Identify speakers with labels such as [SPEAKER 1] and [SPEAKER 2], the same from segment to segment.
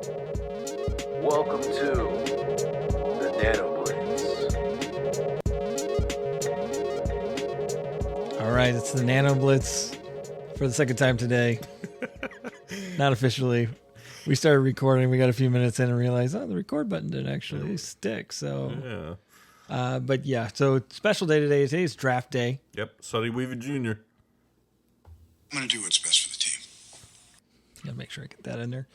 [SPEAKER 1] Welcome to the Nano Blitz.
[SPEAKER 2] All right, it's the Nano Blitz for the second time today. Not officially. We started recording. We got a few minutes in and realized, the record button didn't actually stick. So, but yeah, so special day today. Today's draft day.
[SPEAKER 3] Yep, Sonny Weaver Jr.
[SPEAKER 4] I'm going to do what's best for the team.
[SPEAKER 2] Gotta make sure I get that in there.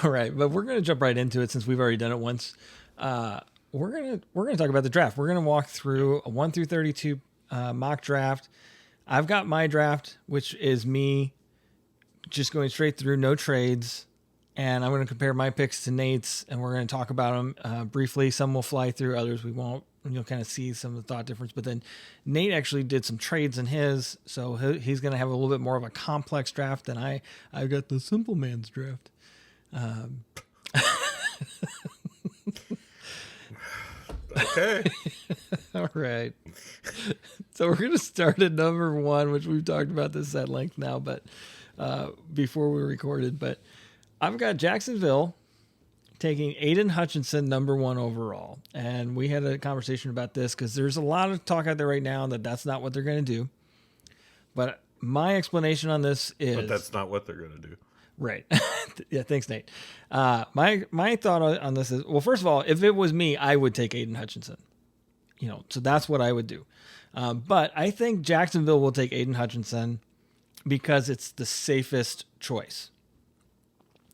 [SPEAKER 2] All right, but we're gonna jump right into it since we've already done it once. We're gonna talk about the draft. We're gonna walk through a 1 through 32 mock draft. I've got my draft, which is me just going straight through, no trades, and I'm gonna compare my picks to Nate's, and we're gonna talk about them briefly. Some will fly through, others we won't. And you'll kind of see some of the thought difference. But then Nate actually did some trades in his, so he's going to have a little bit more of a complex draft than I got the simple man's draft.
[SPEAKER 3] Okay.
[SPEAKER 2] All right. So we're going to start at number 1, which we've talked about this at length now, but before we recorded. But I've got Jacksonville taking Aiden Hutchinson number 1 overall. And we had a conversation about this because there's a lot of talk out there right now that that's not what they're going to do. But my explanation on this is...
[SPEAKER 3] But that's not what they're going to do.
[SPEAKER 2] Right. Yeah, thanks, Nate. My thought on this is, well, first of all, if it was me, I would take Aiden Hutchinson. So that's what I would do. But I think Jacksonville will take Aiden Hutchinson because it's the safest choice.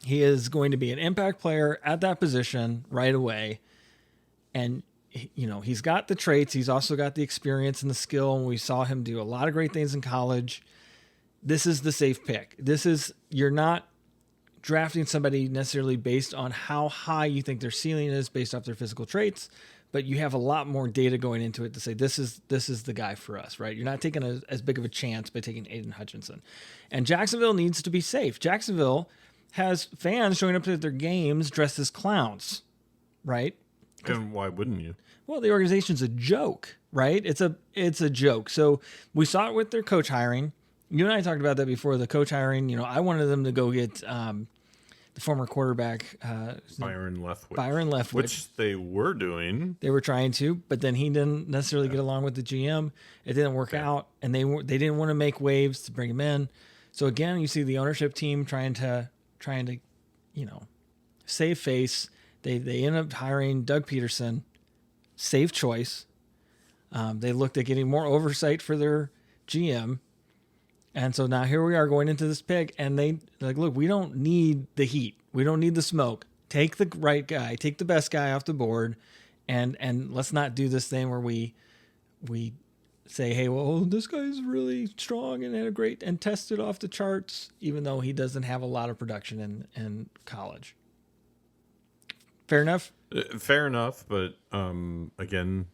[SPEAKER 2] He is going to be an impact player at that position right away. And, he's got the traits. He's also got the experience and the skill. And we saw him do a lot of great things in college. This is the safe pick. You're not drafting somebody necessarily based on how high you think their ceiling is based off their physical traits, but you have a lot more data going into it to say, this is the guy for us, right? You're not taking as big of a chance by taking Aiden Hutchinson. And Jacksonville needs to be safe. Jacksonville has fans showing up to their games dressed as clowns, right?
[SPEAKER 3] And why wouldn't you?
[SPEAKER 2] Well, the organization's a joke, right? It's a joke. So we saw it with their coach hiring. You and I talked about that before, the coach hiring. I wanted them to go get the former quarterback,
[SPEAKER 3] Byron Leftwich.
[SPEAKER 2] Byron Leftwich.
[SPEAKER 3] Which they were doing.
[SPEAKER 2] They were trying to, but then he didn't necessarily get along with the GM. It didn't work out, and they didn't want to make waves to bring him in. So again, you see the ownership team trying to save face. They end up hiring Doug Peterson, safe choice. They looked at getting more oversight for their GM. And so now here we are going into this pick, and they look, we don't need the heat. We don't need the smoke. Take the right guy, take the best guy off the board, and let's not do this thing where we say, hey, well, this guy's really strong and had a great and tested off the charts, even though he doesn't have a lot of production in college. Fair enough?
[SPEAKER 3] Fair enough, but again,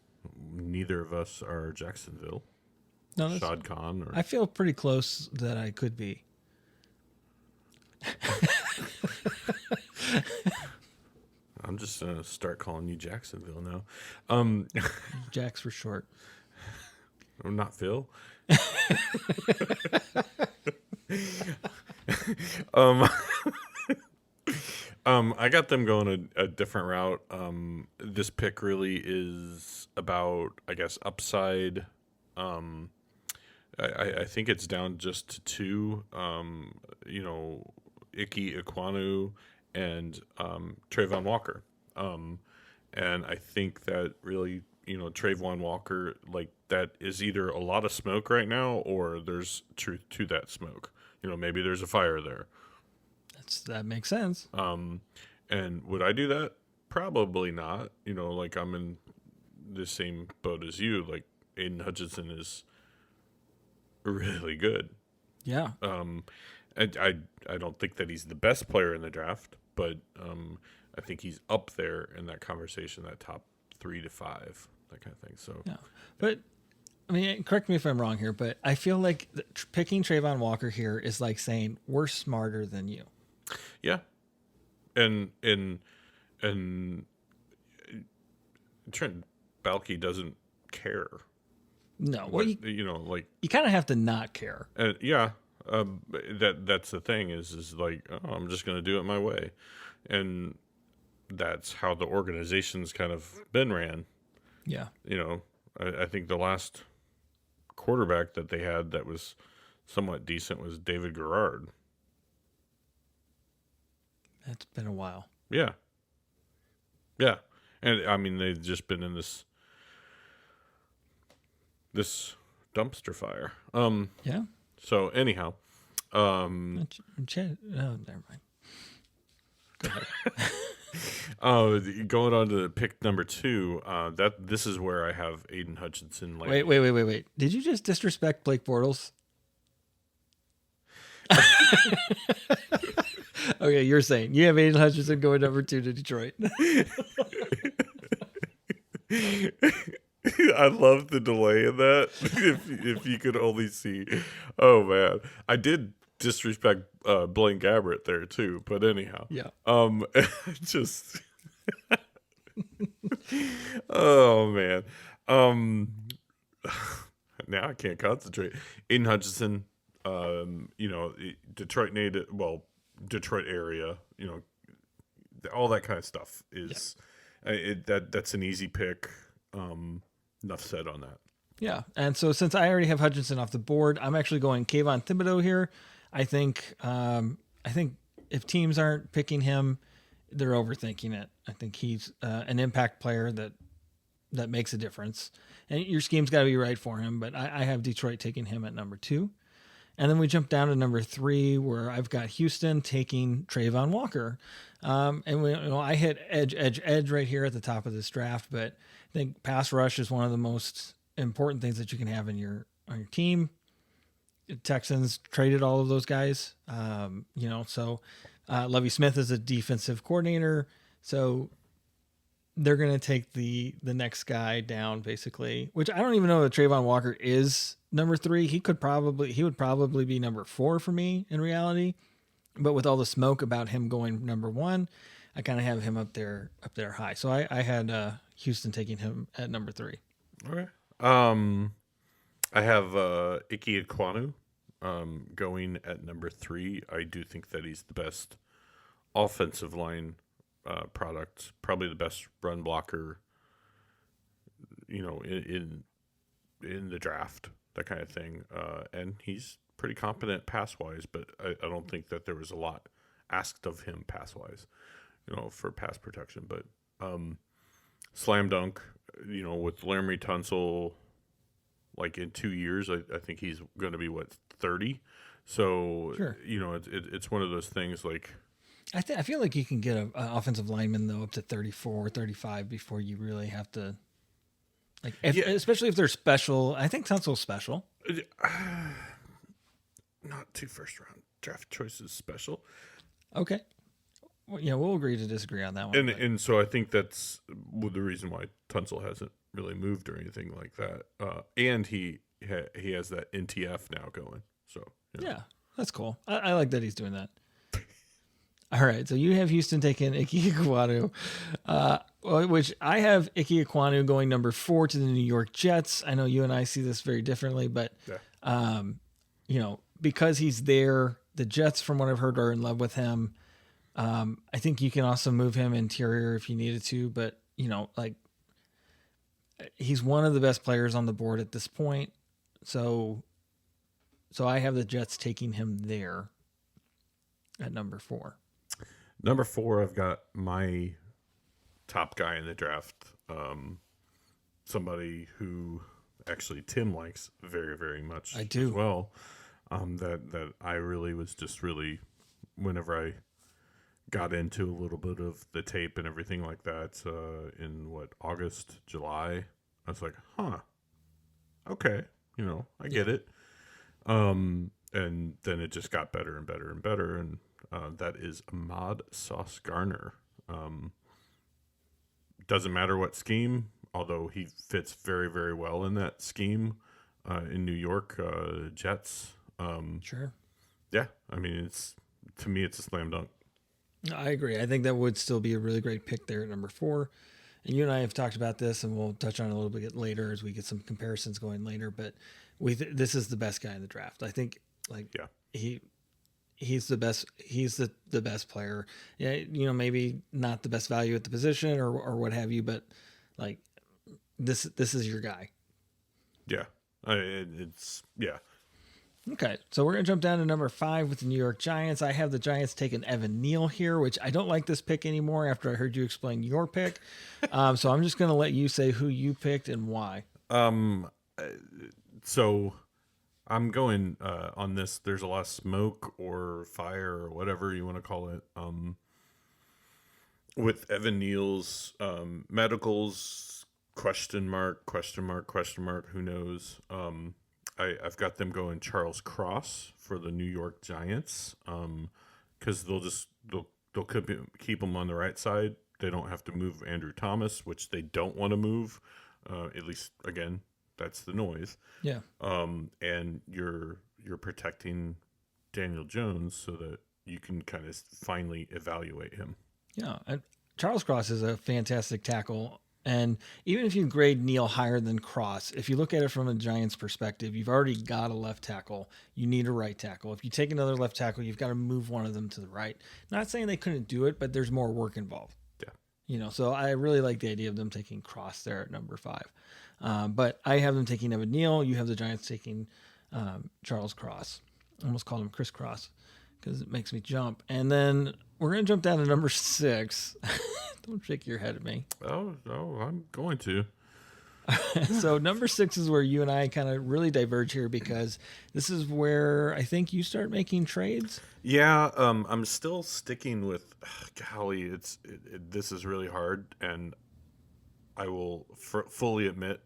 [SPEAKER 3] neither of us are Jacksonville.
[SPEAKER 2] No,
[SPEAKER 3] Shad Khan.
[SPEAKER 2] I feel pretty close that I could be.
[SPEAKER 3] I'm just going to start calling you Jacksonville now.
[SPEAKER 2] Jax for short.
[SPEAKER 3] I'm not Phil. I got them going a different route. This pick really is about, I guess, upside. I think it's down just to 2, Ike Ekwonu and Trayvon Walker. And I think that really, Trayvon Walker, that is either a lot of smoke right now or there's truth to that smoke. Maybe there's a fire there.
[SPEAKER 2] That makes sense.
[SPEAKER 3] And would I do that? Probably not. I'm in the same boat as you. Aiden Hutchinson is really good.
[SPEAKER 2] Yeah.
[SPEAKER 3] And I don't think that he's the best player in the draft, but I think he's up there in that conversation, that top 3 to 5, that kind of thing. So
[SPEAKER 2] yeah, but I mean, correct me if I'm wrong here, but I feel like picking Trayvon Walker here is like saying we're smarter than you.
[SPEAKER 3] Yeah, and Trent Baalke doesn't care.
[SPEAKER 2] No, well, you kind of have to not care.
[SPEAKER 3] Yeah, that's the thing is I'm just going to do it my way. and that's how the organization's kind of been ran.
[SPEAKER 2] Yeah.
[SPEAKER 3] You know, I think the last quarterback that they had that was somewhat decent was David Garrard.
[SPEAKER 2] That's been a while.
[SPEAKER 3] Yeah. Yeah. And I mean, they've just been in this dumpster fire.
[SPEAKER 2] Yeah.
[SPEAKER 3] So anyhow,
[SPEAKER 2] Oh, never mind. Go ahead.
[SPEAKER 3] going on to pick number 2, this is where I have Aiden Hutchinson.
[SPEAKER 2] Wait. Did you just disrespect Blake Bortles? Okay, you're saying you have Aiden Hutchinson going number 2 to Detroit.
[SPEAKER 3] I love the delay in that. if you could only see. Oh man, I did disrespect Blaine Gabbert there too. But anyhow,
[SPEAKER 2] Yeah.
[SPEAKER 3] just oh man, now I can't concentrate. Aiden Hutchinson, Detroit native, Detroit area, all that kind of stuff is that's an easy pick. Enough said on that.
[SPEAKER 2] Yeah, and so since I already have Hutchinson off the board, I'm actually going Kayvon Thibodeau here. I think if teams aren't picking him, they're overthinking it. I think he's an impact player that makes a difference, and your scheme's got to be right for him. But I have Detroit taking him at number 2, and then we jump down to number 3, where I've got Houston taking Trayvon Walker, and I hit edge right here at the top of this draft, but I think pass rush is one of the most important things that you can have on your team. The Texans traded all of those guys, so Lovie Smith is a defensive coordinator, so they're going to take the next guy down basically, which I don't even know that Trayvon Walker is number 3. He would probably be number 4 for me in reality, but with all the smoke about him going number 1, I kind of have him up there high. So I had Houston taking him at number 3.
[SPEAKER 3] Okay. I have Ike Ekwonu going at number 3. I do think that he's the best offensive line product, probably the best run blocker, in the draft, that kind of thing. And he's pretty competent pass wise, but I don't think that there was a lot asked of him pass wise, for pass protection. But slam dunk, with Laramie Tunsil, like in 2 years, I think he's going to be 30. So
[SPEAKER 2] Sure.
[SPEAKER 3] It's one of those things like.
[SPEAKER 2] I feel like you can get an offensive lineman though up to 34, 35 before you really have to, especially if they're special. I think Tunsil's special.
[SPEAKER 3] Not 2 first round draft choices special.
[SPEAKER 2] Okay. Well, we'll agree to disagree on that one.
[SPEAKER 3] And so I think that's the reason why Tunsil hasn't really moved or anything like that. And he has that NTF now going. So
[SPEAKER 2] yeah, that's cool. I like that he's doing that. All right, so you have Houston taking Ike Ekwonu, which I have Ike Ekwonu going number 4 to the New York Jets. I know you and I see this very differently, but because he's there, the Jets, from what I've heard, are in love with him. I think you can also move him interior if you needed to, but he's one of the best players on the board at this point. So I have the Jets taking him there at number 4.
[SPEAKER 3] Number 4, I've got my top guy in the draft. Somebody who actually Tim likes very, very much.
[SPEAKER 2] I do.
[SPEAKER 3] As well. That I really was just really, whenever I got into a little bit of the tape and everything like that, in August, July, I was like, okay, I get it. And then it just got better and better and better, and that is Ahmad Sauce Garner. Doesn't matter what scheme, although he fits very, very well in that scheme in New York Jets.
[SPEAKER 2] Sure.
[SPEAKER 3] Yeah, I mean, to me, it's a slam dunk.
[SPEAKER 2] I agree. I think that would still be a really great pick there at number 4. And you and I have talked about this, and we'll touch on it a little bit later as we get some comparisons going later. But this is the best guy in the draft. I think, he's the best. He's the best player. Yeah, maybe not the best value at the position or what have you, but like this is your guy.
[SPEAKER 3] Yeah, it's yeah.
[SPEAKER 2] Okay, so we're gonna jump down to number 5 with the New York Giants. I have the Giants taking Evan Neal here, which I don't like this pick anymore after I heard you explain your pick. So I'm just gonna let you say who you picked and why.
[SPEAKER 3] So I'm going on this. There's a lot of smoke or fire or whatever you want to call it. With Evan Neal's medicals, question mark. Who knows? I've got them going Charles Cross for the New York Giants because they'll keep him on the right side. They don't have to move Andrew Thomas, which they don't want to move. At least again, that's the noise.
[SPEAKER 2] Yeah.
[SPEAKER 3] And you're protecting Daniel Jones so that you can kind of finally evaluate him.
[SPEAKER 2] Yeah, and Charles Cross is a fantastic tackle. And even if you grade Neal higher than Cross, if you look at it from a Giants perspective, you've already got a left tackle. You need a right tackle. If you take another left tackle, you've got to move one of them to the right. Not saying they couldn't do it, but there's more work involved.
[SPEAKER 3] Yeah.
[SPEAKER 2] So I really like the idea of them taking Cross there at number 5. But I have them taking Evan Neal. You have the Giants taking Charles Cross. I almost called him Chris Cross because it makes me jump. And then we're going to jump down to number 6. Don't shake your head at me.
[SPEAKER 3] Oh, I'm going to.
[SPEAKER 2] So number 6 is where you and I kind of really diverge here because this is where I think you start making trades.
[SPEAKER 3] Yeah, I'm still sticking with. Golly, this is really hard, and I will fully admit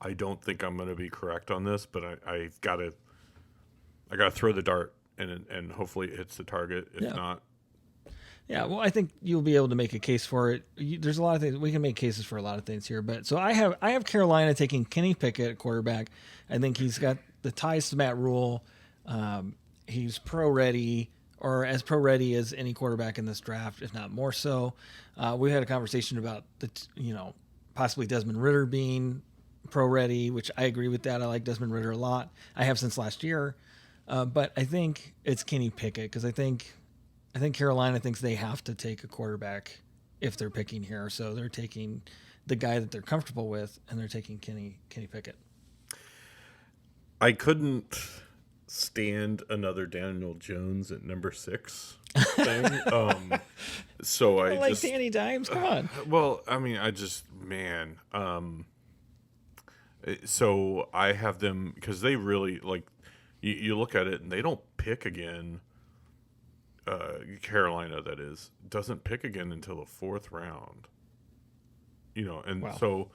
[SPEAKER 3] I don't think I'm going to be correct on this, but I've got to. I got to throw the dart, and hopefully it hits the target. If not.
[SPEAKER 2] Yeah, well, I think you'll be able to make a case for it. There's a lot of things we can make cases for a lot of things here, but so I have Carolina taking Kenny Pickett at quarterback. I think he's got the ties to Matt Rule. He's pro ready, or as pro ready as any quarterback in this draft, if not more so. We had a conversation about possibly Desmond Ridder being pro ready, which I agree with that. I like Desmond Ridder a lot. I have since last year, but I think it's Kenny Pickett because I think Carolina thinks they have to take a quarterback if they're picking here. So they're taking the guy that they're comfortable with, and they're taking Kenny Pickett.
[SPEAKER 3] I couldn't stand another Daniel Jones at number 6 thing. So I
[SPEAKER 2] like
[SPEAKER 3] just,
[SPEAKER 2] Danny Dimes. Come on.
[SPEAKER 3] Well, I mean, so I have them because they really like. You look at it and they don't pick again. Carolina, that is, doesn't pick again until the 4th round. And
[SPEAKER 2] Wow.
[SPEAKER 3] So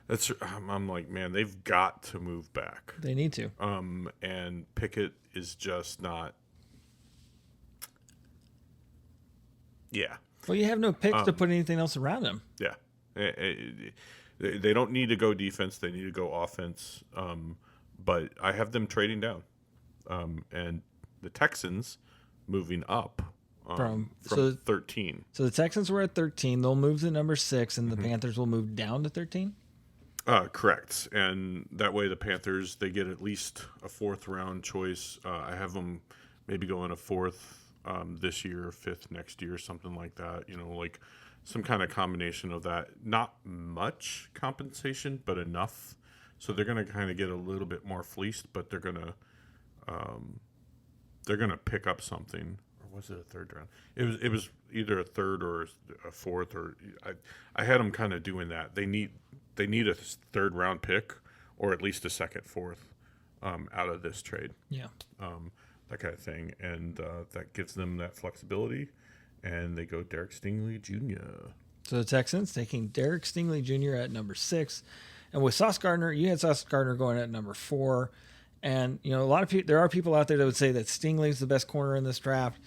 [SPEAKER 3] that's I'm like, man, they've got to move back.
[SPEAKER 2] They need to.
[SPEAKER 3] And Pickett is just not. Yeah.
[SPEAKER 2] Well, you have no picks to put anything else around him.
[SPEAKER 3] Yeah. They don't need to go defense. They need to go offense. But I have them trading down. And the Texans moving up from 13.
[SPEAKER 2] So the Texans were at 13. They'll move to number 6, and the Panthers will move down to 13?
[SPEAKER 3] Correct. And that way the Panthers, they get at least a 4th round choice. I have them maybe going a 4th this year, 5th next year, something like that. Like some kind of combination of that. Not much compensation, but enough. So they're going to kind of get a little bit more fleeced, but they're going to pick up something. Or was it a 3rd round? It was either a 3rd or a 4th, or I had them kind of doing that. They need a 3rd round pick, or at least a 2nd, 4th out of this trade.
[SPEAKER 2] Yeah.
[SPEAKER 3] That kind of thing, and that gives them that flexibility. And they go Derek Stingley Jr.
[SPEAKER 2] So the Texans taking Derek Stingley Jr. at number 6, and with Sauce Gardner, you had Sauce Gardner going at number 4. And a lot of people, there are people out there that would say that Stingley's the best corner in this draft.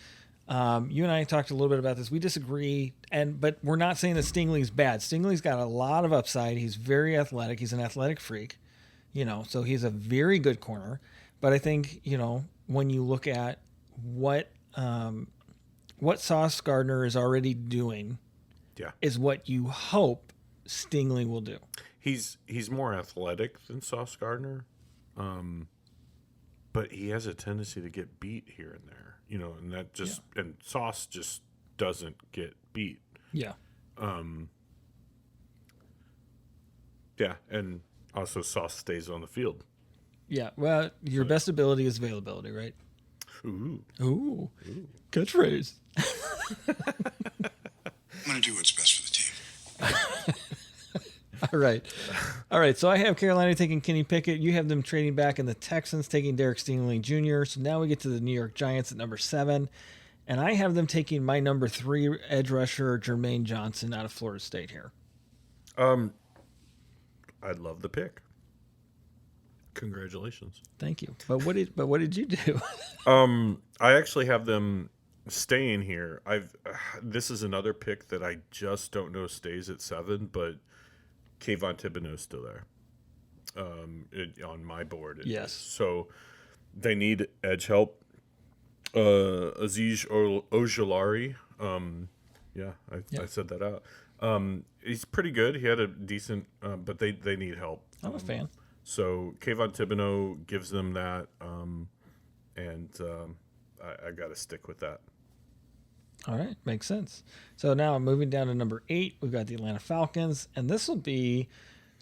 [SPEAKER 2] You and I talked a little bit about this. We disagree, but we're not saying that Stingley's bad. Stingley's got a lot of upside. He's very athletic. He's an athletic freak, so he's a very good corner. But I think when you look at what Sauce Gardner is already doing, is what you hope Stingley will do.
[SPEAKER 3] He's more athletic than Sauce Gardner. But he has a tendency to get beat here and there. and that just and Sauce just doesn't get beat.
[SPEAKER 2] Yeah.
[SPEAKER 3] Yeah, and also Sauce stays on the field.
[SPEAKER 2] Yeah. Well, your best ability is availability, right?
[SPEAKER 3] Ooh.
[SPEAKER 2] Ooh. Catchphrase.
[SPEAKER 4] I'm going to do what's best for the team.
[SPEAKER 2] All right. So I have Carolina taking Kenny Pickett. You have them trading back, and the Texans taking Derek Stingley Jr. So now we get to the New York Giants at number 7. And I have them taking my number 3 edge rusher, Jermaine Johnson, out of Florida State here.
[SPEAKER 3] I love the pick. Congratulations.
[SPEAKER 2] Thank you. But what did you do?
[SPEAKER 3] I actually have them staying here. This is another pick that I just don't know stays at 7, but Kayvon Thibodeaux's still there. On my board.
[SPEAKER 2] Yes.
[SPEAKER 3] So they need edge help. Aziz Ojulari. I said that out. He's pretty good. He had a decent, but they need help.
[SPEAKER 2] I'm a fan.
[SPEAKER 3] So Kayvon Thibodeaux gives them that, and I got to stick with that.
[SPEAKER 2] All right, makes sense. So now moving down to number 8, we've got the Atlanta Falcons, and this will be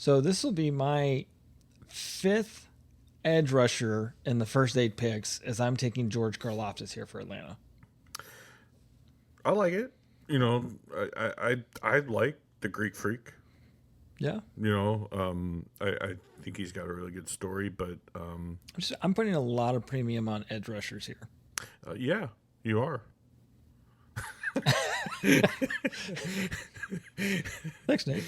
[SPEAKER 2] my 5th edge rusher in the first 8 picks, as I'm taking George Karlaftis here for Atlanta.
[SPEAKER 3] I like it. I like the Greek Freak.
[SPEAKER 2] Yeah,
[SPEAKER 3] I think he's got a really good story, but
[SPEAKER 2] I'm putting a lot of premium on edge rushers here.
[SPEAKER 3] yeah, you are.
[SPEAKER 2] Thanks, Nate.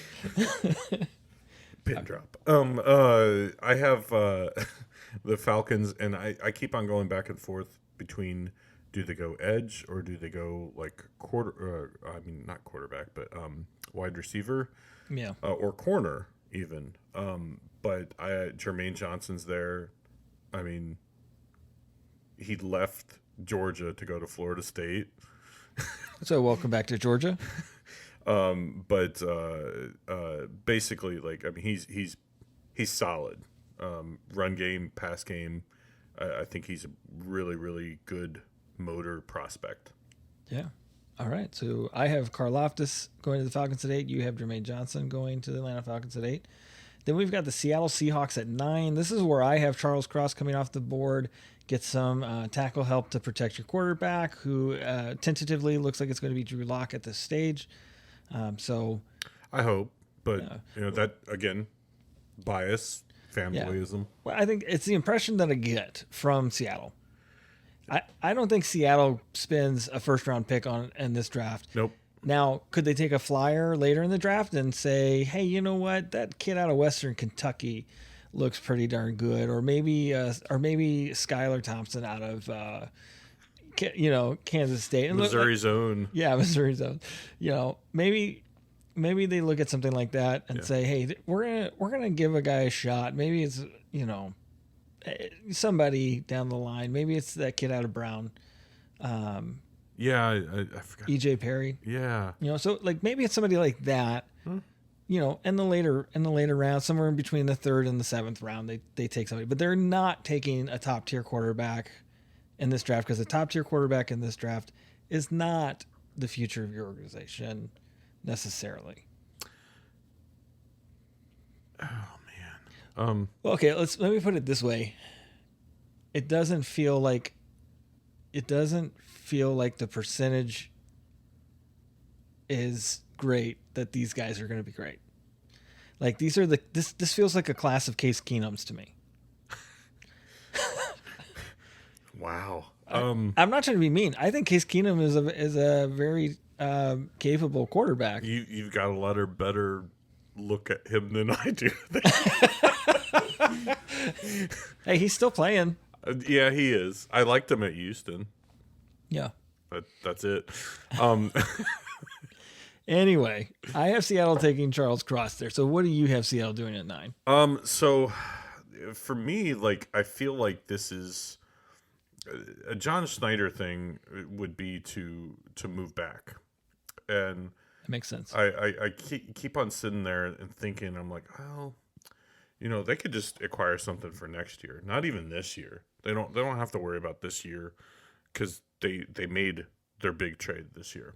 [SPEAKER 3] Pin drop. I have the Falcons, and I keep on going back and forth between, do they go edge or do they go like not quarterback, but wide receiver, or corner even. But Jermaine Johnson's there. I mean, he left Georgia to go to Florida State.
[SPEAKER 2] So welcome back to Georgia.
[SPEAKER 3] But basically, he's solid. Run game, pass game. I think he's a really, really good motor prospect.
[SPEAKER 2] Yeah. All right. So I have Karlaftis going to the Falcons at 8. You have Jermaine Johnson going to the Atlanta Falcons at 8. Then we've got the Seattle Seahawks at 9. This is where I have Charles Cross coming off the board. Get some tackle help to protect your quarterback, who tentatively looks like it's going to be Drew Lock at this stage. So
[SPEAKER 3] I hope, but that again, bias, fanboyism.
[SPEAKER 2] Yeah. Well, I think it's the impression that I get from Seattle. I don't think Seattle spends a first round pick in this draft.
[SPEAKER 3] Nope.
[SPEAKER 2] Now, could they take a flyer later in the draft and say, hey, you know what? That kid out of Western Kentucky looks pretty darn good. Or maybe Skylar Thompson out of, Kansas State. And
[SPEAKER 3] Missouri's own.
[SPEAKER 2] Yeah, Missouri's own. Maybe they look at something like that and say, hey, we're gonna give a guy a shot. Maybe it's, somebody down the line. Maybe it's that kid out of Brown.
[SPEAKER 3] Yeah, I forgot.
[SPEAKER 2] EJ Perry.
[SPEAKER 3] Yeah.
[SPEAKER 2] So maybe it's somebody like that. In the later round, somewhere in between the 3rd and the 7th round, they take somebody, but they're not taking a top tier quarterback in this draft, because a top tier quarterback in this draft is not the future of your organization necessarily.
[SPEAKER 3] Oh man.
[SPEAKER 2] Well, okay, let me put it this way. It doesn't feel like the percentage is great that these guys are going to be great. Like this feels like a class of Case Keenums to me.
[SPEAKER 3] Wow.
[SPEAKER 2] I'm not trying to be mean. I think Case Keenum is a very capable quarterback.
[SPEAKER 3] You've got a lot of better look at him than I do.
[SPEAKER 2] Hey, he's still playing.
[SPEAKER 3] Yeah, he is. I liked him at Houston.
[SPEAKER 2] Yeah.
[SPEAKER 3] But that's it.
[SPEAKER 2] Anyway, I have Seattle taking Charles Cross there. So what do you have Seattle doing at 9?
[SPEAKER 3] So for me, I feel like this is a John Schneider thing would be to move back. And
[SPEAKER 2] that makes sense.
[SPEAKER 3] I keep on sitting there and thinking, I'm like, well, they could just acquire something for next year. Not even this year. They don't have to worry about this year because they made their big trade this year.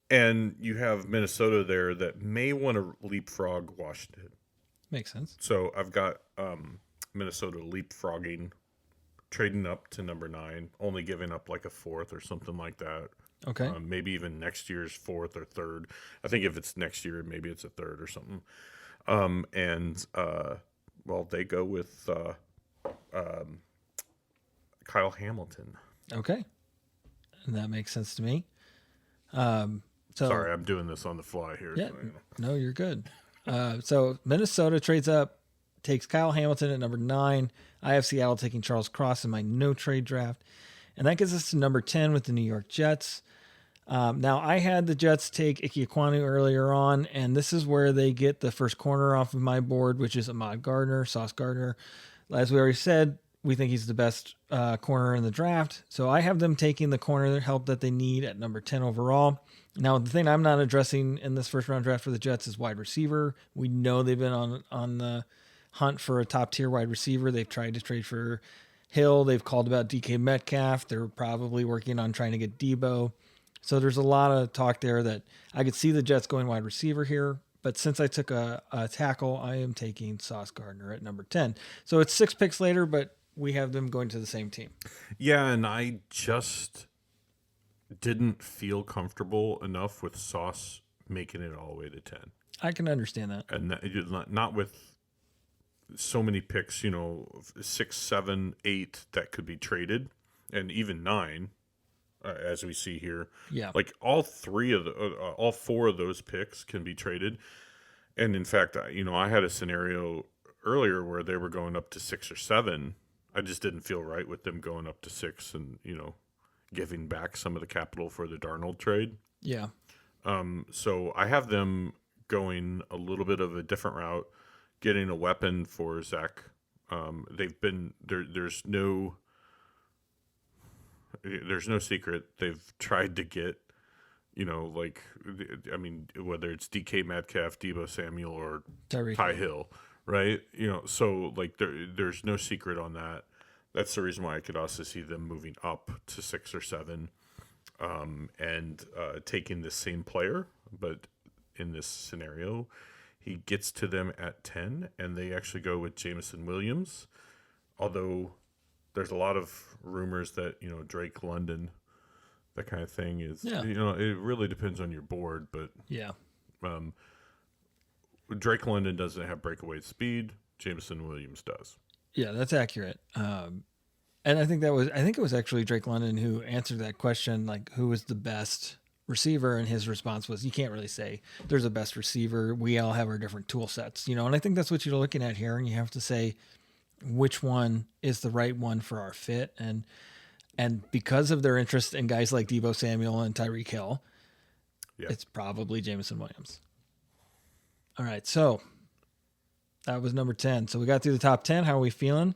[SPEAKER 3] And you have Minnesota there that may want to leapfrog Washington.
[SPEAKER 2] Makes sense.
[SPEAKER 3] So I've got Minnesota leapfrogging, trading up to number 9, only giving up like a 4th or something like that.
[SPEAKER 2] Okay.
[SPEAKER 3] Maybe even next year's 4th or 3rd. I think if it's next year, maybe it's a 3rd or something. Well, they go with Kyle Hamilton.
[SPEAKER 2] Okay. And that makes sense to me. So
[SPEAKER 3] Sorry, I'm doing this on the fly here.
[SPEAKER 2] yeah,
[SPEAKER 3] so, you know.
[SPEAKER 2] no, you're good. So Minnesota trades up, takes Kyle Hamilton at number 9. I have Seattle taking Charles Cross in my no trade draft. And that gets us to number 10 with the New York Jets. Now, I had the Jets take Ike Ekwonu earlier on, and this is where they get the first corner off of my board, which is Ahmad Gardner, Sauce Gardner. As we already said, we think he's the best corner in the draft. So I have them taking the corner help that they need at number 10 overall. Now, the thing I'm not addressing in this first round draft for the Jets is wide receiver. We know they've been on the hunt for a top tier wide receiver. They've tried to trade for Hill. They've called about DK Metcalf. They're probably working on trying to get Debo. So there's a lot of talk there that I could see the Jets going wide receiver here. But since I took a tackle, I am taking Sauce Gardner at number 10. So it's 6 picks later, but we have them going to the same team.
[SPEAKER 3] Yeah, and I just didn't feel comfortable enough with Sauce making it all the way to 10.
[SPEAKER 2] I can understand that.
[SPEAKER 3] And not with so many picks, 6, 7, 8 that could be traded, and even 9, as we see here.
[SPEAKER 2] Yeah.
[SPEAKER 3] Like all 4 of those picks can be traded. And in fact, I had a scenario earlier where they were going up to 6 or 7. I just didn't feel right with them going up to 6 and, giving back some of the capital for the Darnold trade.
[SPEAKER 2] Yeah.
[SPEAKER 3] So I have them going a little bit of a different route, getting a weapon for Zach. They've been there. There's no secret. They've tried to get, whether it's DK Metcalf, Debo Samuel, or
[SPEAKER 2] Tyreek
[SPEAKER 3] Ty Hill, right? So like there's no secret on that. That's the reason why I could also see them moving up to 6 or 7, and taking the same player. But in this scenario, he gets to them at 10, and they actually go with Jameson Williams. Although there's a lot of rumors that Drake London, that kind of thing is.
[SPEAKER 2] Yeah.
[SPEAKER 3] It really depends on your board, but
[SPEAKER 2] Yeah.
[SPEAKER 3] Drake London doesn't have breakaway speed. Jameson Williams does.
[SPEAKER 2] Yeah, that's accurate. And I think it was actually Drake London who answered that question, like who was the best receiver, and his response was, you can't really say there's a best receiver. We all have our different tool sets, and I think that's what you're looking at here, and you have to say which one is the right one for our fit. And because of their interest in guys like Debo Samuel and Tyreek Hill, It's probably Jameson Williams. All right, so that was number 10. So we got through the top 10. How are we feeling?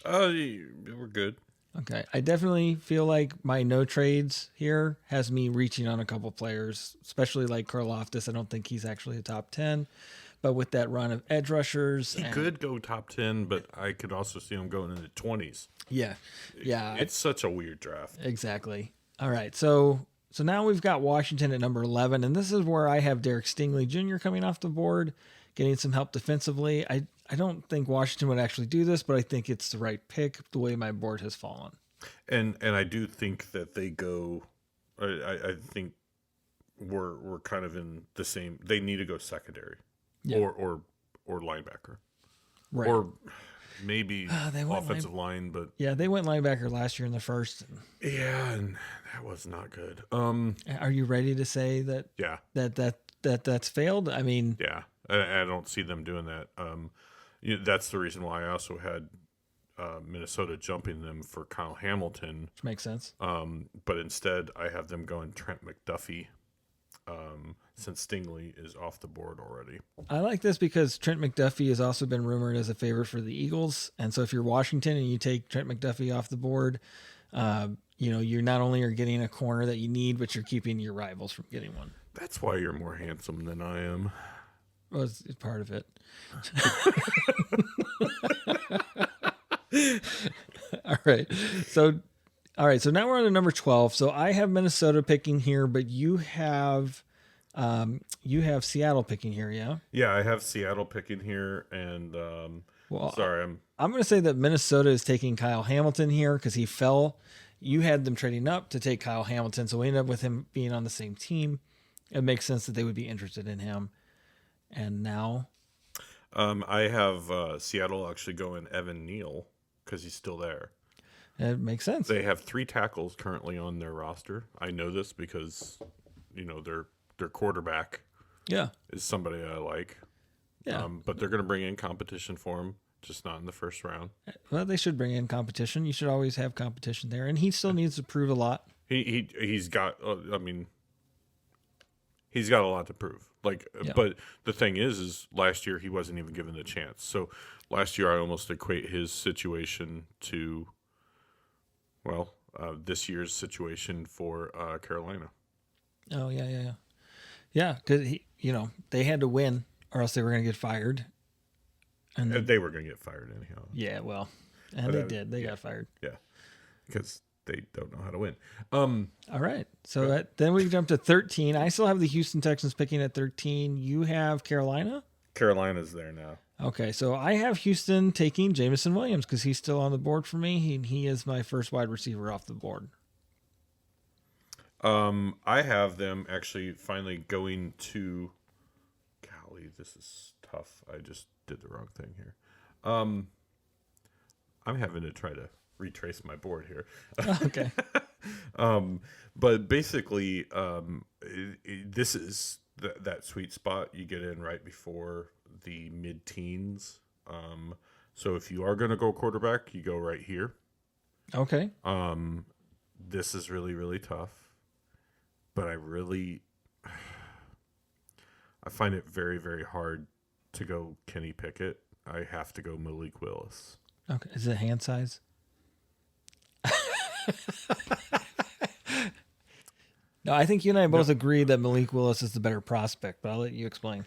[SPEAKER 3] We're good.
[SPEAKER 2] Okay. I definitely feel like my no trades here has me reaching on a couple players, especially like Karlaftis. I don't think he's actually a top 10, but with that run of edge rushers.
[SPEAKER 3] He could go top 10, but I could also see him going in the 20s.
[SPEAKER 2] Yeah. Yeah.
[SPEAKER 3] It's such a weird draft.
[SPEAKER 2] Exactly. All right. So now we've got Washington at number 11, and this is where I have Derek Stingley Jr. coming off the board, getting some help defensively. I don't think Washington would actually do this, but I think it's the right pick the way my board has fallen.
[SPEAKER 3] And I do think that they go. I think we're kind of in the same. They need to go secondary, or linebacker,
[SPEAKER 2] Right.
[SPEAKER 3] or maybe
[SPEAKER 2] they went
[SPEAKER 3] offensive line. But
[SPEAKER 2] Yeah, they went linebacker last year in the first.
[SPEAKER 3] yeah, and that was not good.
[SPEAKER 2] Are you ready to say that
[SPEAKER 3] Yeah,
[SPEAKER 2] that's failed? I mean,
[SPEAKER 3] yeah. I don't see them doing that. That's the reason why I also had Minnesota jumping them for Kyle Hamilton.
[SPEAKER 2] which makes sense.
[SPEAKER 3] But instead, I have them going Trent McDuffie, since Stingley is off the board already.
[SPEAKER 2] I like this because Trent McDuffie has also been rumored as a favorite for the Eagles. And so if you're Washington and you take Trent McDuffie off the board, you're not only are getting a corner that you need, but you're keeping your rivals from getting one.
[SPEAKER 3] That's why you're more handsome than I am.
[SPEAKER 2] Well, it's part of it. All right. So, all right. So now we're on to number 12. So I have Minnesota picking here, but you have Seattle picking here. Yeah.
[SPEAKER 3] Yeah, I have Seattle picking here, and
[SPEAKER 2] Well,
[SPEAKER 3] sorry,
[SPEAKER 2] I'm going to say that Minnesota is taking Kyle Hamilton here because he fell. You had them trading up to take Kyle Hamilton, so we ended up with him being on the same team. It makes sense that they would be interested in him. And now,
[SPEAKER 3] I have Seattle actually going Evan Neal because he's still there.
[SPEAKER 2] it makes sense.
[SPEAKER 3] They have 3 tackles currently on their roster. I know this because their quarterback
[SPEAKER 2] Yeah.
[SPEAKER 3] is somebody I like.
[SPEAKER 2] Yeah.
[SPEAKER 3] But they're going to bring in competition for him, just not in the first round.
[SPEAKER 2] Well, they should bring in competition. You should always have competition there. And he still needs to prove a lot.
[SPEAKER 3] He's got. He's got a lot to prove.
[SPEAKER 2] Yeah.
[SPEAKER 3] But the thing is last year he wasn't even given the chance. So last year I almost equate his situation to, this year's situation for Carolina.
[SPEAKER 2] Oh, yeah. Yeah, because, they had to win or else they were going to get fired. And
[SPEAKER 3] They were going to get fired anyhow.
[SPEAKER 2] yeah, well, and
[SPEAKER 3] But,
[SPEAKER 2] they did. They got fired.
[SPEAKER 3] Yeah, because they don't know how to win.
[SPEAKER 2] All right. So then we jump to 13. I still have the Houston Texans picking at 13. You have Carolina?
[SPEAKER 3] Carolina's there now.
[SPEAKER 2] Okay, so I have Houston taking Jameson Williams because he's still on the board for me. He is my first wide receiver off the board.
[SPEAKER 3] I have them actually finally going to. Golly, this is tough. I just did the wrong thing here. I'm having to try to retrace my board here.
[SPEAKER 2] Okay.
[SPEAKER 3] But basically, this is that sweet spot you get in right before the mid-teens. So if you are going to go quarterback, you go right here.
[SPEAKER 2] Okay.
[SPEAKER 3] This is really, really tough. But I find it very, very hard to go Kenny Pickett. I have to go Malik Willis.
[SPEAKER 2] Okay. Is it hand size? No, I think you and I both agree that Malik Willis is the better prospect, but I'll let you explain.